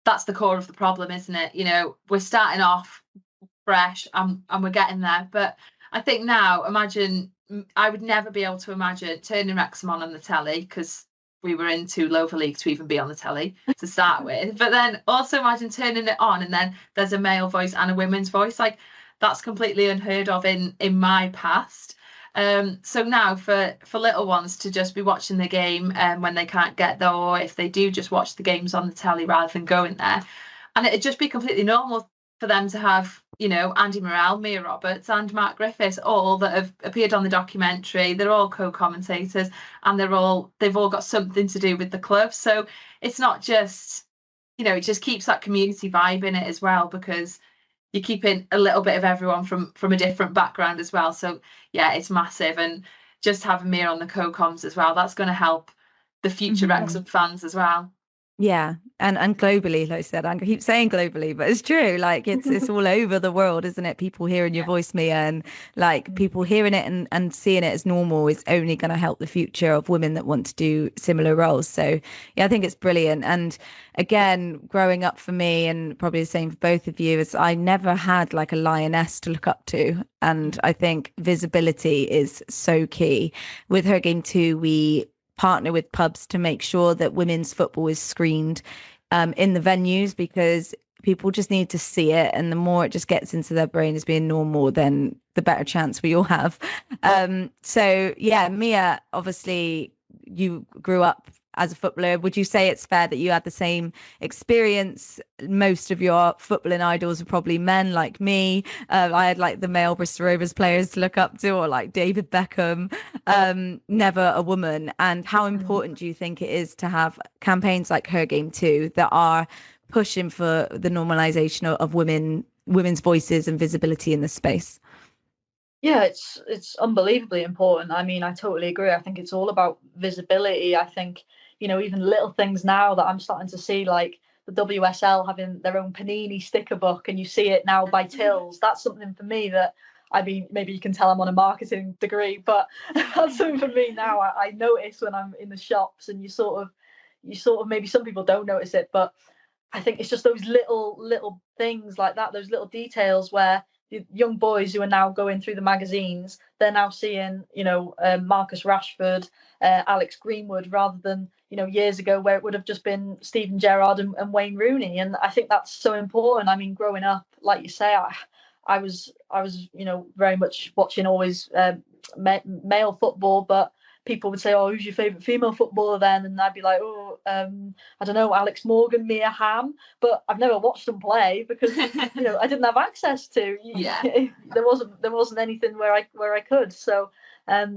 that's the core of the problem, isn't it? We're starting off fresh and we're getting there. But I think now, I would never be able to imagine turning Wrexham on the telly, because we were in too low of a league to even be on the telly to start with. But then also imagine turning it on and then there's a male voice and a women's voice. Like, that's completely unheard of in my past. So now for little ones to just be watching the game when they can't get there, or if they do just watch the games on the telly rather than going there, and it'd just be completely normal for them to have, Andy Morrell, Mia Roberts and Mark Griffiths, all that have appeared on the documentary. They're all co-commentators, and they've all got something to do with the club. So it's not just, it just keeps that community vibe in it as well, because you're keeping a little bit of everyone from a different background as well. So yeah, it's massive. And just having Mia on the co-coms as well, that's going to help the future Wrexham fans as well. Yeah, and globally, like I said, I keep saying globally, but it's true. Like it's all over the world, isn't it? People hearing your voice, Mia, and like people hearing it and seeing it as normal is only going to help the future of women that want to do similar roles. So yeah, I think it's brilliant. And again, growing up for me, and probably the same for both of you, is I never had like a lioness to look up to, and I think visibility is so key. With Her Game Too, we partner with pubs to make sure that women's football is screened in the venues, because people just need to see it, and the more it just gets into their brain as being normal, then the better chance we all have. So yeah, Mia, obviously you grew up as a footballer. Would you say it's fair that you had the same experience? Most of your footballing idols are probably men like me. I had like the male Bristol Rovers players to look up to, or like David Beckham, never a woman. And how important do you think it is to have campaigns like Her Game Too that are pushing for the normalization of women's voices and visibility in this space? Yeah, it's unbelievably important. I mean, I totally agree. I think it's all about visibility. I think, even little things now that I'm starting to see, like the WSL having their own Panini sticker book, and you see it now by Tills. That's something for me that, I mean, maybe you can tell I'm on a marketing degree, but that's something for me now. I notice when I'm in the shops, and you sort of, maybe some people don't notice it, but I think it's just those little things like that, those little details where the young boys who are now going through the magazines, they're now seeing, Marcus Rashford, Alex Greenwood, rather than, years ago where it would have just been Steven Gerrard and Wayne Rooney. And I think that's so important. I mean, growing up, like you say, I was, very much watching always male football, but people would say, "Oh, who's your favourite female footballer then?" And I'd be like, "Oh, I don't know, Alex Morgan, Mia Hamm." But I've never watched them play because I didn't have access to. Yeah. There wasn't anything where I could. So,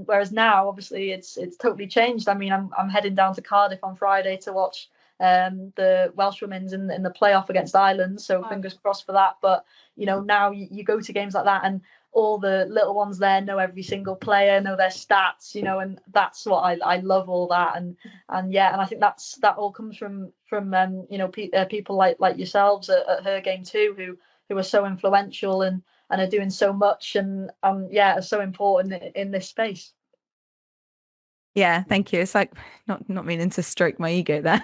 whereas now, obviously, it's totally changed. I mean, I'm heading down to Cardiff on Friday to watch the Welsh Women's in the playoff against Ireland. So fingers crossed for that. But now you go to games like that, and all the little ones there know every single player, know their stats, and that's what I love, all that. And I think that all comes from people like yourselves at Her Game Too, who are so influential and are doing so much and are so important in this space. Yeah, thank you. It's like not meaning to stroke my ego there.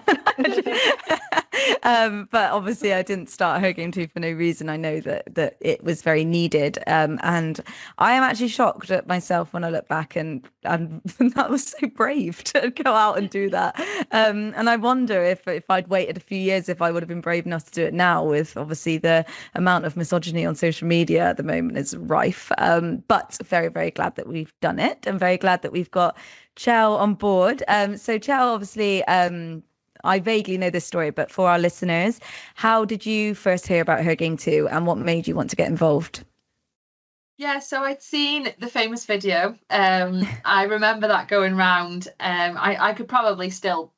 But obviously I didn't start Her Game Too for no reason. I know that it was very needed. And I am actually shocked at myself when I look back, and that was so brave to go out and do that. And I wonder if I'd waited a few years, if I would have been brave enough to do it now, with obviously the amount of misogyny on social media at the moment is rife. But very, very glad that we've done it, and very glad that we've got Chel on board. So Chel, obviously, I vaguely know this story, but for our listeners, how did you first hear about Her Game Too, and what made you want to get involved? Yeah, so I'd seen the famous video. I remember that going round. I could probably still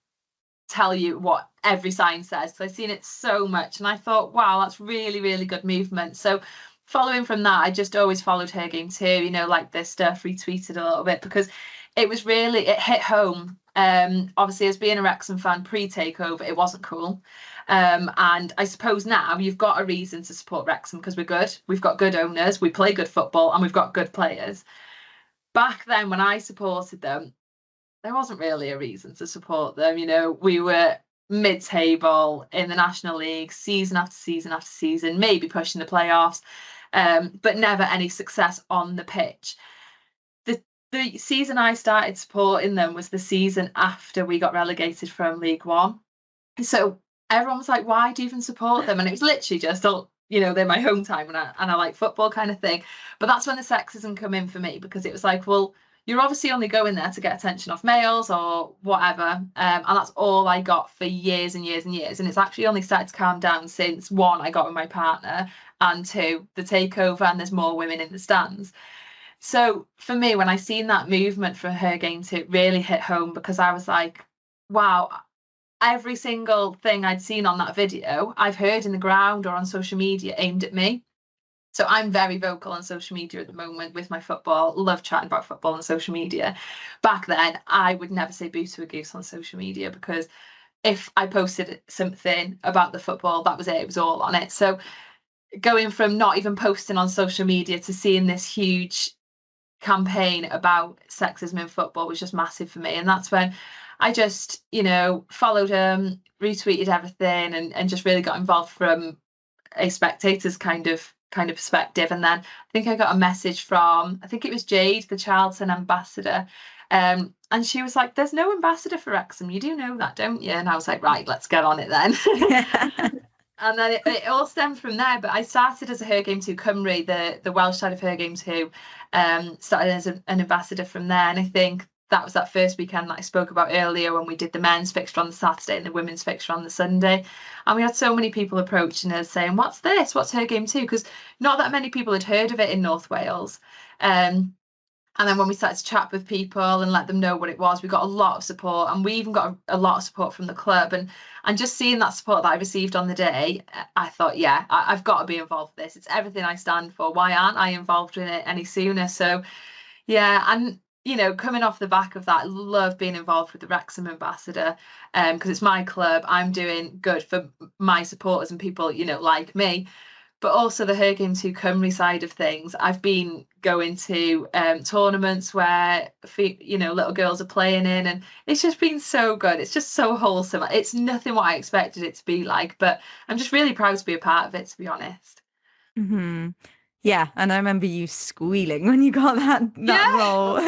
tell you what every sign says, because I've seen it so much, and I thought, wow, that's really, really good movement. So following from that, I just always followed Her Game Too, like this stuff, retweeted a little bit, because it hit home. Obviously, as being a Wrexham fan pre-takeover, it wasn't cool. And I suppose now you've got a reason to support Wrexham, because we're good. We've got good owners, we play good football, and we've got good players. Back then, when I supported them, there wasn't really a reason to support them. We were mid-table in the National League, season after season after season, maybe pushing the playoffs, but never any success on the pitch. The season I started supporting them was the season after we got relegated from League One. So everyone was like, why do you even support them? And it was literally just, they're my home time and I like football kind of thing. But that's when the sexism come in for me, because it was like, well, you're obviously only going there to get attention off males or whatever. And that's all I got for years and years and years. And it's actually only started to calm down since, one, I got with my partner, and two, the takeover, and there's more women in the stands. So for me, when I seen that movement for Her Game Too, it really hit home, because I was like, wow, every single thing I'd seen on that video, I've heard in the ground or on social media aimed at me. So I'm very vocal on social media at the moment with my football, love chatting about football on social media. Back then, I would never say boo to a goose on social media, because if I posted something about the football, that was it was all on it. So going from not even posting on social media to seeing this huge campaign about sexism in football was just massive for me. And that's when I just followed him, retweeted everything, and just really got involved from a spectator's kind of perspective. And then I think I got a message from, I think it was Jade, the Charlton ambassador, and she was like, there's no ambassador for Wrexham, you do know that, don't you? And I was like, right, let's get on it then. And then it all stemmed from there. But I started as a Her Game Too Cymru, the Welsh side of Her Game Too, started as an ambassador from there. And I think that was that first weekend that I spoke about earlier, when we did the men's fixture on the Saturday and the women's fixture on the Sunday. And we had so many people approaching us saying, what's this? What's her game too? Because not that many people had heard of it in North Wales. And then when we started to chat with people and let them know what it was, we got a lot of support, and we even got a lot of support from the club. And just seeing that support that I received on the day, I thought, yeah, I've got to be involved with this. It's everything I stand for. Why aren't I involved in it any sooner? So, yeah, and you know, coming off the back of that, I love being involved with the Wrexham Ambassador, because it's my club. I'm doing good for my supporters and people, you know, like me. But also the Her Game Too Cymru side of things. I've been going to tournaments where, you know, little girls are playing in, and it's just been so good. It's just so wholesome. It's nothing what I expected it to be like, but I'm just really proud to be a part of it, to be honest. Mm-hmm. Yeah, and I remember you squealing when you got that role.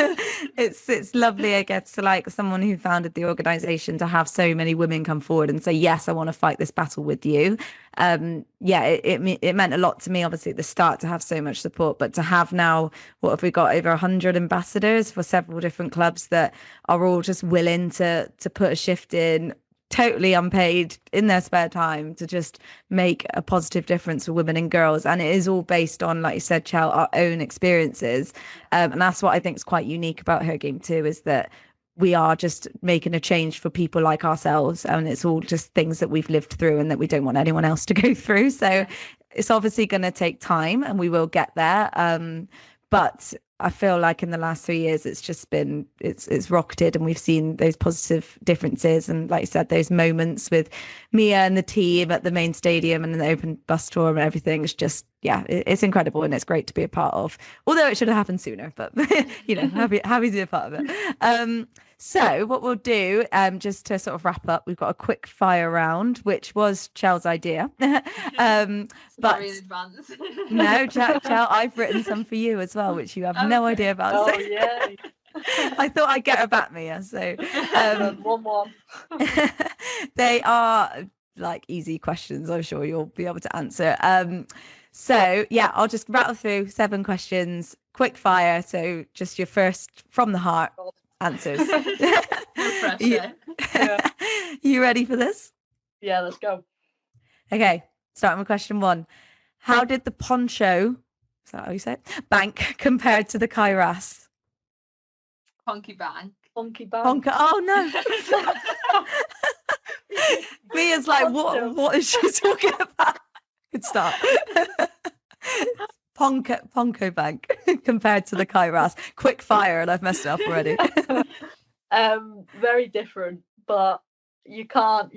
It's lovely, I guess, to like someone who founded the organization, to have so many women come forward and say, yes, I want to fight this battle with you. It meant a lot to me, obviously, at the start, to have so much support, but to have now, what have we got, over 100 ambassadors for several different clubs that are all just willing to put a shift in, totally unpaid, in their spare time, to just make a positive difference for women and girls. And it is all based on, like you said, Chel, our own experiences. And that's what I think is quite unique about Her Game Too, is that we are just making a change for people like ourselves, and it's all just things that we've lived through and that we don't want anyone else to go through. So it's obviously going to take time, and we will get there. But I feel like in the last 3 years, it's just been, it's rocketed, and we've seen those positive differences. And like I said, those moments with Mia and the team at the main stadium and the open bus tour and everything, it's just, yeah, it's incredible, and it's great to be a part of. Although it should have happened sooner, but you know, happy to be a part of it. So what we'll do, just to sort of wrap up, we've got a quick fire round, which was Chel's idea. But Sorry in advance. No, Chel, I've written some for you as well, which you have no idea about. Oh, So yeah. I thought I'd get her back, Mia. So 1-1. they are like easy questions. I'm sure you'll be able to answer. So yeah, I'll just rattle through 7 questions, quick fire. So just your first from the heart answers. No pressure. You ready for this? Yeah, let's go. Okay, starting with question 1. How did the poncho, is that how you say it, bank compared to the Cae Ras? Honky Bank. Funky bang. Ponka. Oh no. Mia's like, what is she talking about? Good start. Ponko Bank compared to the Cae Ras. Quick fire, and I've messed it up already. Very different, but you can't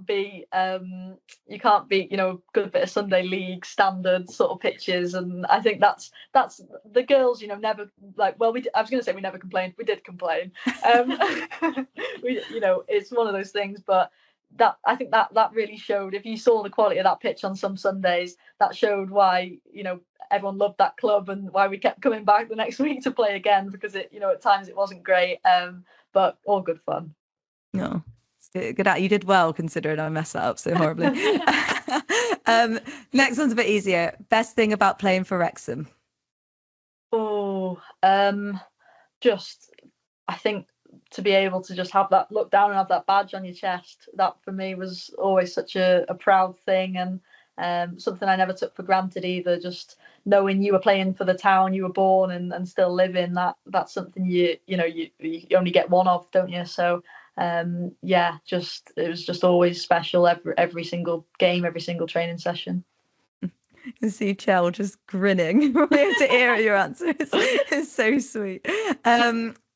beat you know, a good bit of Sunday League standard sort of pitches. And I think that's the girls, you know, never, like, well, I was going to say we never complained, we did complain. We, you know, it's one of those things, but that, I think that really showed. If you saw the quality of that pitch on some Sundays, that showed why, you know, everyone loved that club and why we kept coming back the next week to play again, because it, you know, at times it wasn't great, but all good fun. No. Good at, you did well considering I messed that up so horribly. Next one's a bit easier. Best thing about playing for Wrexham? Just, I think, to be able to just have that, look down and have that badge on your chest, that for me was always such a proud thing, and something I never took for granted either. Just knowing you were playing for the town you were born and still live in, that's something you know you only get one of, don't you? So yeah, just, it was just always special, every single game, every single training session. You see Chel just grinning from ear to ear at your answers. It's so sweet.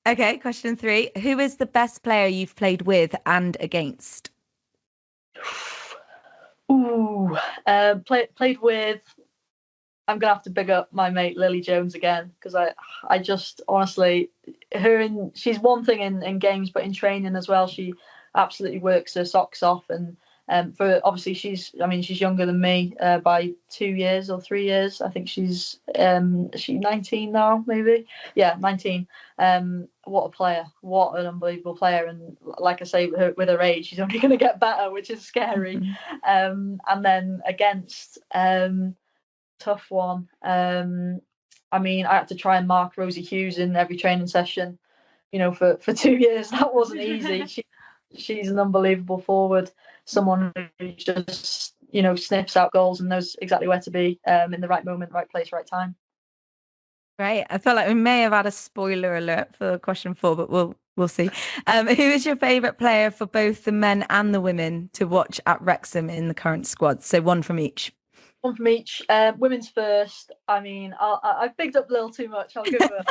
Okay, question 3. Who is the best player you've played with and against? Ooh, played with, I'm gonna have to big up my mate Lily Jones again, because I just honestly, she's one thing in games, but in training as well, she absolutely works her socks off. And for, obviously, she's younger than me by 2 years or 3 years. I think she's 19 now, maybe. Yeah, 19. What a player! What an unbelievable player! And like I say, with her age, she's only going to get better, which is scary. And then against, tough one. I mean, I had to try and mark Rosie Hughes in every training session, for 2 years. That wasn't easy. She's an unbelievable forward, someone who just sniffs out goals and knows exactly where to be in the right moment, right place, right time. Right. I feel like we may have had a spoiler alert for question 4, but we'll see. Who is your favourite player for both the men and the women to watch at Wrexham in the current squad? So one from each. One from each. Women's first. I mean, I've picked up a little too much. I'll give her a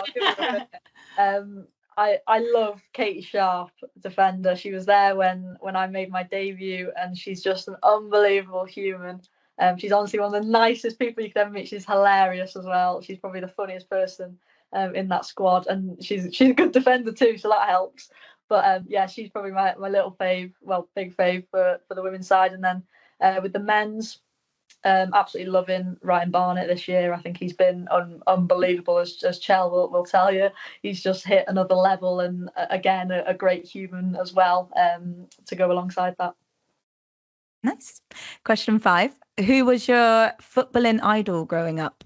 minute. I love Katie Sharp, defender. She was there when I made my debut, and she's just an unbelievable human. She's honestly one of the nicest people you could ever meet. She's hilarious as well. She's probably the funniest person in that squad, and she's a good defender too, so that helps. But yeah, she's probably my little fave, well, big fave for the women's side. And then with the men's, absolutely loving Ryan Barnett this year. I think he's been unbelievable, as Chel will tell you. He's just hit another level, and again a great human as well to go alongside that. Nice. Question 5. Who was your footballing idol growing up?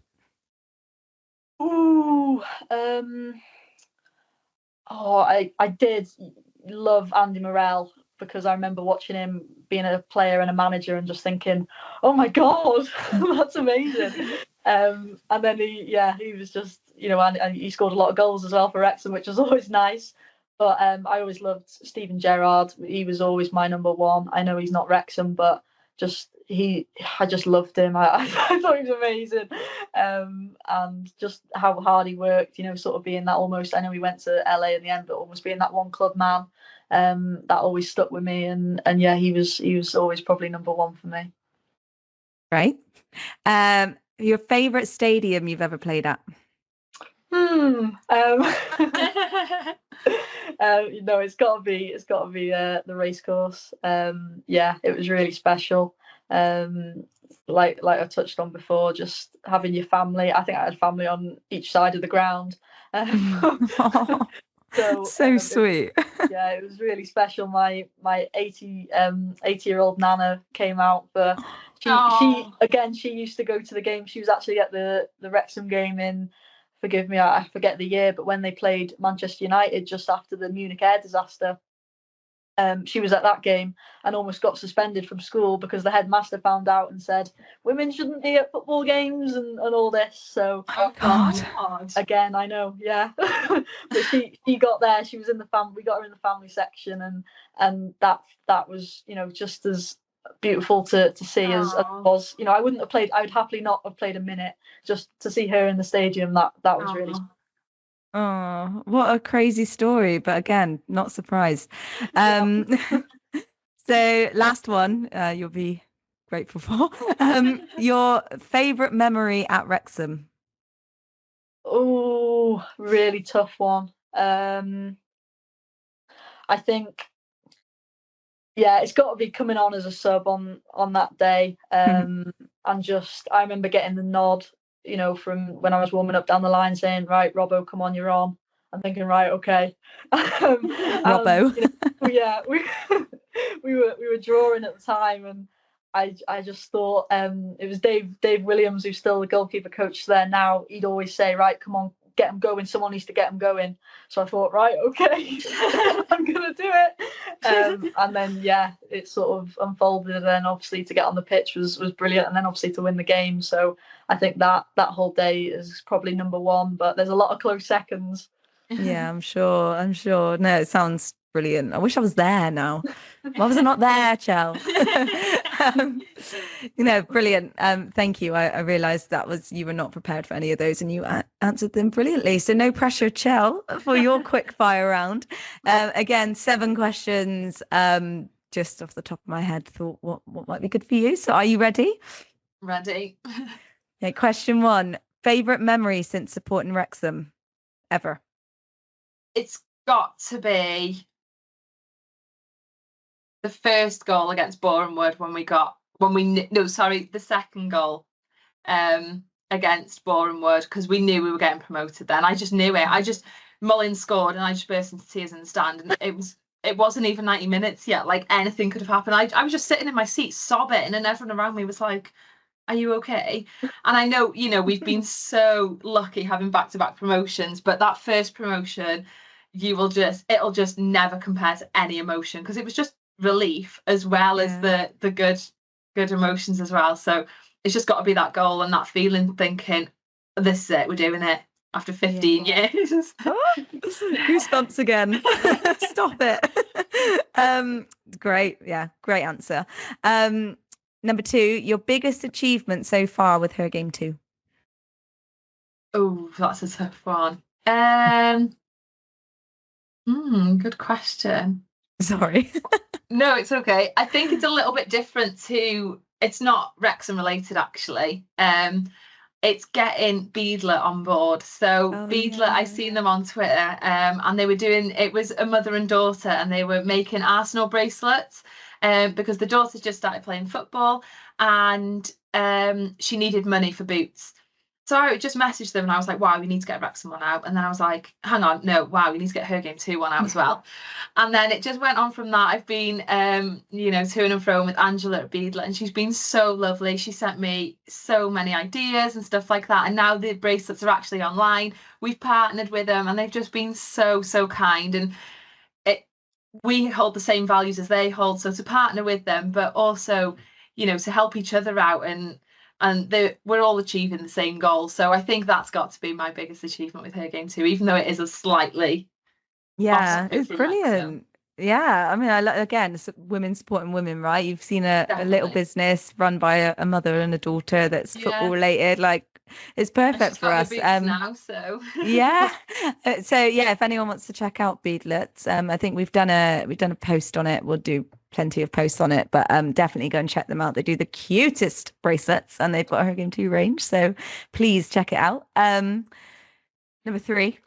Ooh, I did love Andy Morel, because I remember watching him being a player and a manager and just thinking, oh my God, that's amazing. And then he was just, and he scored a lot of goals as well for Wrexham, which was always nice. But I always loved Steven Gerrard. He was always my number one. I know he's not Wrexham, but I just loved him. I thought he was amazing. And just how hard he worked, sort of being that almost, I know he went to LA in the end, but almost being that one club man, that always stuck with me. And yeah, he was always probably number one for me. Right. Your favourite stadium you've ever played at? It's got to be the racecourse. Yeah, it was really special. Like I touched on before, just having your family. I think I had family on each side of the ground. So sweet. It was really special. My 80-year-old nana came out for. She used to go to the game. She was actually at the Wrexham game in, forgive me, I forget the year, but when they played Manchester United just after the Munich air disaster, she was at that game and almost got suspended from school because the headmaster found out and said women shouldn't be at football games and all this. So God. Again, I know, yeah. But she got there. She was in the family. We got her in the family section, and that was just as beautiful to see as it was. I wouldn't have played. I would happily not have played a minute just to see her in the stadium. That was really. Oh, what a crazy story! But again, not surprised. So last one, you'll be grateful for. Your favourite memory at Wrexham? Oh, really tough one. I think. Yeah, it's got to be coming on as a sub on that day. And just, I remember getting the nod, from when I was warming up down the line saying, right, Robbo, come on, you're on. I'm thinking, right, okay. Robbo. We were drawing at the time, and I just thought it was Dave Williams, who's still the goalkeeper coach there now. He'd always say, right, come on, get them going. Someone needs to get them going. So I thought, right, okay, I'm gonna do it. And then it sort of unfolded. And then obviously to get on the pitch was brilliant, and then obviously to win the game. So I think that whole day is probably number one. But there's a lot of close seconds. Yeah, I'm sure. No, it sounds brilliant. I wish I was there now. Why was I not there, Chel? Brilliant. Thank you. I realised you were not prepared for any of those, and you answered them brilliantly. So no pressure, Chel, for your quick fire round. Again, 7 questions. Just off the top of my head, thought what might be good for you. So are you ready? Ready. Okay. Question 1: favourite memory since supporting Wrexham ever? It's got to be the first goal against Bournemouth the second goal against Bournemouth, because we knew we were getting promoted then. I just knew it. Mullins scored and I just burst into tears in the stand, and it wasn't even 90 minutes yet. Like, anything could have happened. I was just sitting in my seat sobbing, and everyone around me was like, are you okay? And I know, we've been so lucky having back-to-back promotions, but that first promotion, it'll just never compare to any emotion, because it was just relief as well as the good emotions as well. So it's just got to be that goal and that feeling, thinking, this is it, we're doing it after 15 years. Goosebumps again. Stop it. Great answer. Number 2, your biggest achievement so far with Her Game 2. Oh, that's a tough one. Good question. Sorry. No, it's okay. I think it's a little bit different to, it's not Wrexham related actually. It's getting Beadler on board. So Beadler, I seen them on Twitter, and they were doing, it was a mother and daughter, and they were making Arsenal bracelets, because the daughter just started playing football, and she needed money for boots. So I just messaged them and I was like, wow, we need to get Wrexham one out. And then I was like, hang on, no, wow, we need to get Her Game 2 one out as well. And then it just went on from that. I've been, to and fro with Angela at Beadler, and she's been so lovely. She sent me so many ideas and stuff like that. And now the bracelets are actually online. We've partnered with them, and they've just been so, so kind. And we hold the same values as they hold. So to partner with them, but also, to help each other out, and we're all achieving the same goal. So I think that's got to be my biggest achievement with Her Game 2, even though it is a slightly it's brilliant. Yeah, I mean, again, it's women supporting women, right? You've seen a little business run by a mother and a daughter that's football related. Like, it's perfect for us. Now, so yeah. So yeah, if anyone wants to check out Beadlets, I think we've done a post on it. We'll do plenty of posts on it, but definitely go and check them out. They do the cutest bracelets, and they've got a Her Game 2 range, so please check it out. Number 3,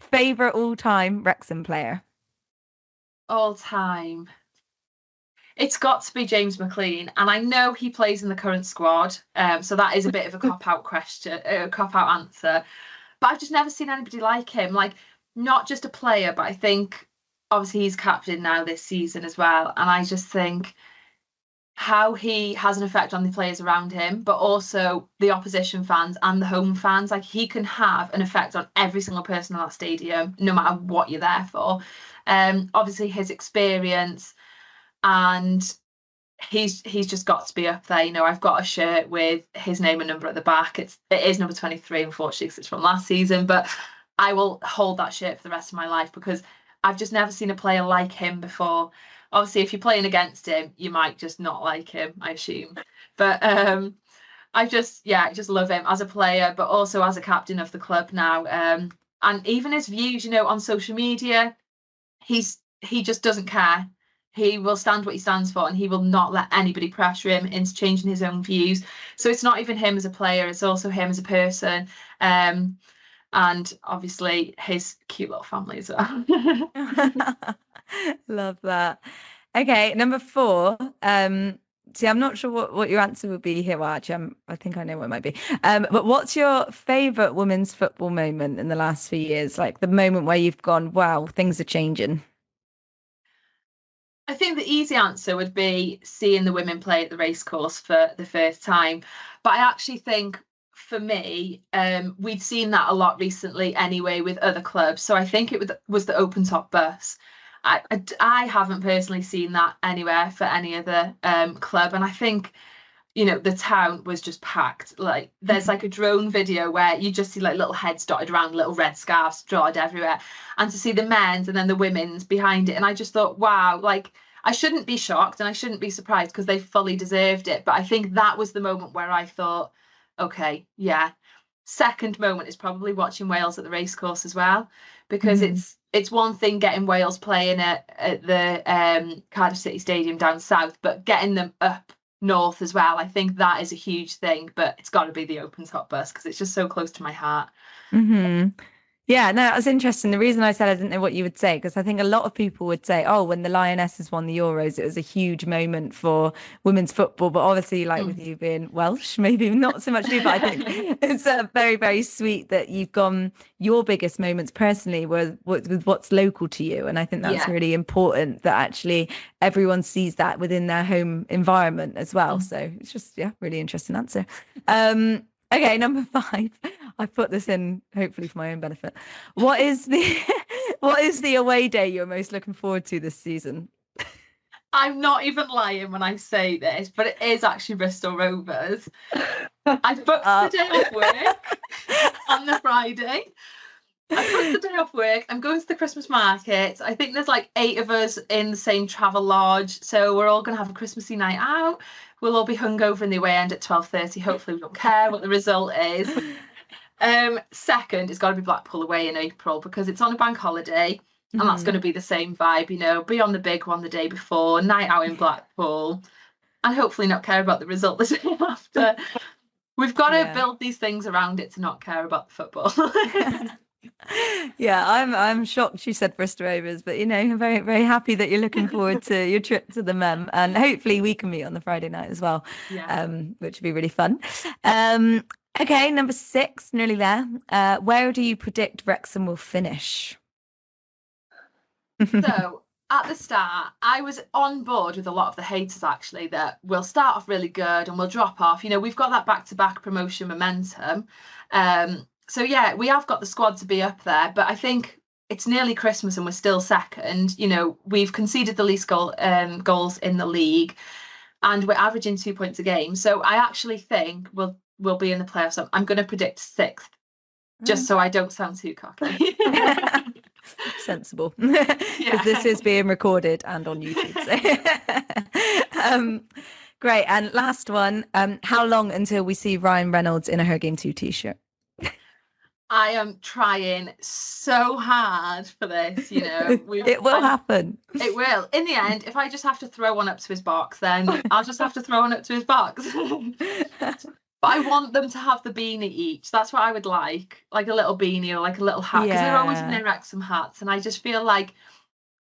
favorite all-time Wrexham player. All time, it's got to be James McLean, and I know he plays in the current squad, so that is a bit of a cop-out question, cop-out answer, but I've just never seen anybody like him. Like, not just a player, but I think obviously he's captain now this season as well, and I just think how he has an effect on the players around him, but also the opposition fans and the home fans. Like, he can have an effect on every single person in that stadium, no matter what you're there for. Obviously his experience, and he's just got to be up there. I've got a shirt with his name and number at the back. It is number 23, unfortunately, because it's from last season, but I will hold that shirt for the rest of my life, because I've just never seen a player like him before. Obviously, if you're playing against him, you might just not like him, I assume. But I just love him as a player, but also as a captain of the club now. And even his views, on social media, he just doesn't care. He will stand what he stands for, and he will not let anybody pressure him into changing his own views. So it's not even him as a player, it's also him as a person. And obviously his cute little family as well. Love that. Okay, number 4. See, I'm not sure what your answer would be here. Well, actually, I think I know what it might be. But what's your favourite women's football moment in the last few years? Like, the moment where you've gone, wow, things are changing. I think the easy answer would be seeing the women play at the racecourse for the first time. But I actually think, for me, we'd seen that a lot recently anyway with other clubs. So I think it was the open top bus. I haven't personally seen that anywhere for any other club, and I think the town was just packed. Like, there's like a drone video where you just see like little heads dotted around, little red scarves dotted everywhere, and to see the men's and then the women's behind it, and I just thought, wow, like, I shouldn't be shocked and I shouldn't be surprised, because they fully deserved it. But I think that was the moment where I thought, okay, yeah. Second moment is probably watching Wales at the racecourse as well, because it's one thing getting Wales playing at the Cardiff City Stadium down south, but getting them up north as well, I think that is a huge thing. But it's got to be the open top bus, because it's just so close to my heart. Yeah, no, that was interesting. The reason I said I didn't know what you would say, because I think a lot of people would say, oh, when the Lionesses won the Euros, it was a huge moment for women's football. But obviously, like with you being Welsh, maybe not so much you, but I think it's very, very sweet that you've gone, your biggest moments personally were with what's local to you. And I think that's really important, that actually everyone sees that within their home environment as well. So it's just, really interesting answer. Okay, number 5. I put this in hopefully for my own benefit. What is the What is the away day you're most looking forward to this season? I'm not even lying when I say this, but it is actually Bristol Rovers. I booked the day off work on the Friday. I booked the day off work. I'm going to the Christmas market. I think there's like 8 of us in the same travel lodge. So we're all going to have a Christmassy night out. We'll all be hungover in the away end at 12:30. Hopefully we don't care what the result is. Second, it's got to be Blackpool away in April because it's on a bank holiday. And that's going to be the same vibe, you know, be on the big one the day before, night out in Blackpool, and hopefully not care about the result the day after. We've got to build these things around it to not care about the football. Yeah, I'm shocked you said Bristol Rovers, but you know, I'm very, very happy that you're looking forward to your trip to the Mem, and hopefully we can meet on the Friday night as well, which would be really fun. Okay, number 6, nearly there. Where do you predict Wrexham will finish? So at the start, I was on board with a lot of the haters actually that we'll start off really good and we'll drop off. You know, we've got that back-to-back promotion momentum. So yeah, we have got the squad to be up there, but I think it's nearly Christmas and we're still second. You know, we've conceded the least goals in the league, and we're averaging 2 points a game. So I actually think we'll be in the playoffs. I'm going to predict 6th, just so I don't sound too cocky. Sensible, because this is being recorded and on YouTube. So. Great. And last one, how long until we see Ryan Reynolds in a Her Game 2 t-shirt? I am trying so hard for this, you know. It will happen. It will. In the end, if I just have to throw one up to his box, then I'll just have to throw one up to his box. But I want them to have the beanie each. That's what I would like a little beanie or like a little hat, because they're always in their Wrexham hats, and I just feel like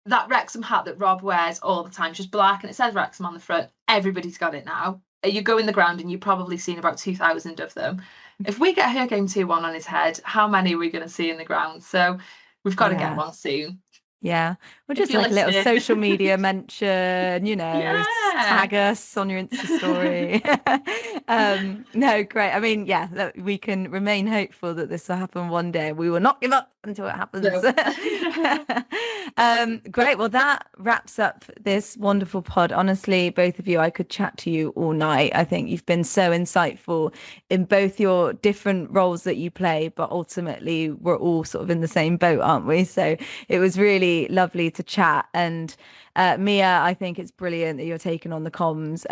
that Wrexham hat that Rob wears all the time, just black, and it says Wrexham on the front. Everybody's got it now. You go in the ground and you've probably seen about 2,000 of them. If we get Her Game 2 one on his head, how many are we going to see in the ground? So we've got to get one soon. Yeah, we'll just like a little social media mention, you know, tag us on your Insta story. No, great. I mean, yeah, we can remain hopeful that this will happen one day. We will not give up until it happens. No. Great. Well, that wraps up this wonderful pod. Honestly, both of you, I could chat to you all night. I think you've been so insightful in both your different roles that you play, but ultimately we're all sort of in the same boat, aren't we? So it was really lovely to chat. And Mia, I think it's brilliant that you're taking on the comms,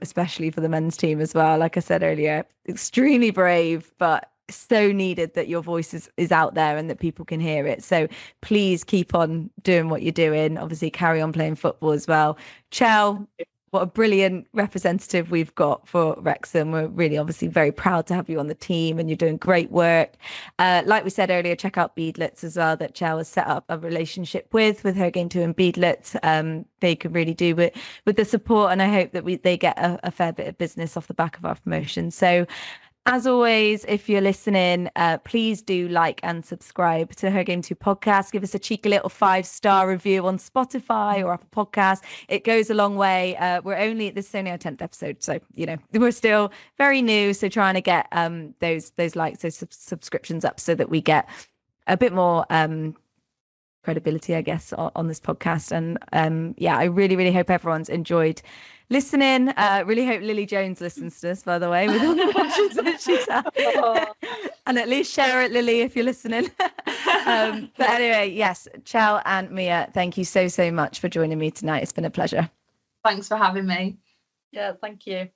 especially for the men's team as well. Like I said earlier, extremely brave, but so needed that your voice is out there and that people can hear it. So please keep on doing what you're doing. Obviously carry on playing football as well. Chel, what a brilliant representative we've got for Wrexham. We're really obviously very proud to have you on the team, and you're doing great work. Like we said earlier, check out Beadlets as well, that Chel has set up a relationship with Her Game 2 and Beadlets. They could really do with the support, and I hope that they get a fair bit of business off the back of our promotion. So as always, if you're listening, please do like and subscribe to Her Game 2 podcast. Give us a cheeky little 5-star review on Spotify or Apple Podcasts. It goes a long way. This is only our 10th episode, so you know we're still very new. So trying to get those likes, those subscriptions up, so that we get a bit more credibility, I guess, on this podcast. And yeah, I really, really hope everyone's enjoyed listening. Really hope Lily Jones listens to us, by the way, with all the questions that she's had. And at least share it, Lily, if you're listening. But anyway, yes, Chel and Mia, thank you so much for joining me tonight. It's been a pleasure. Thanks for having me. Yeah, thank you.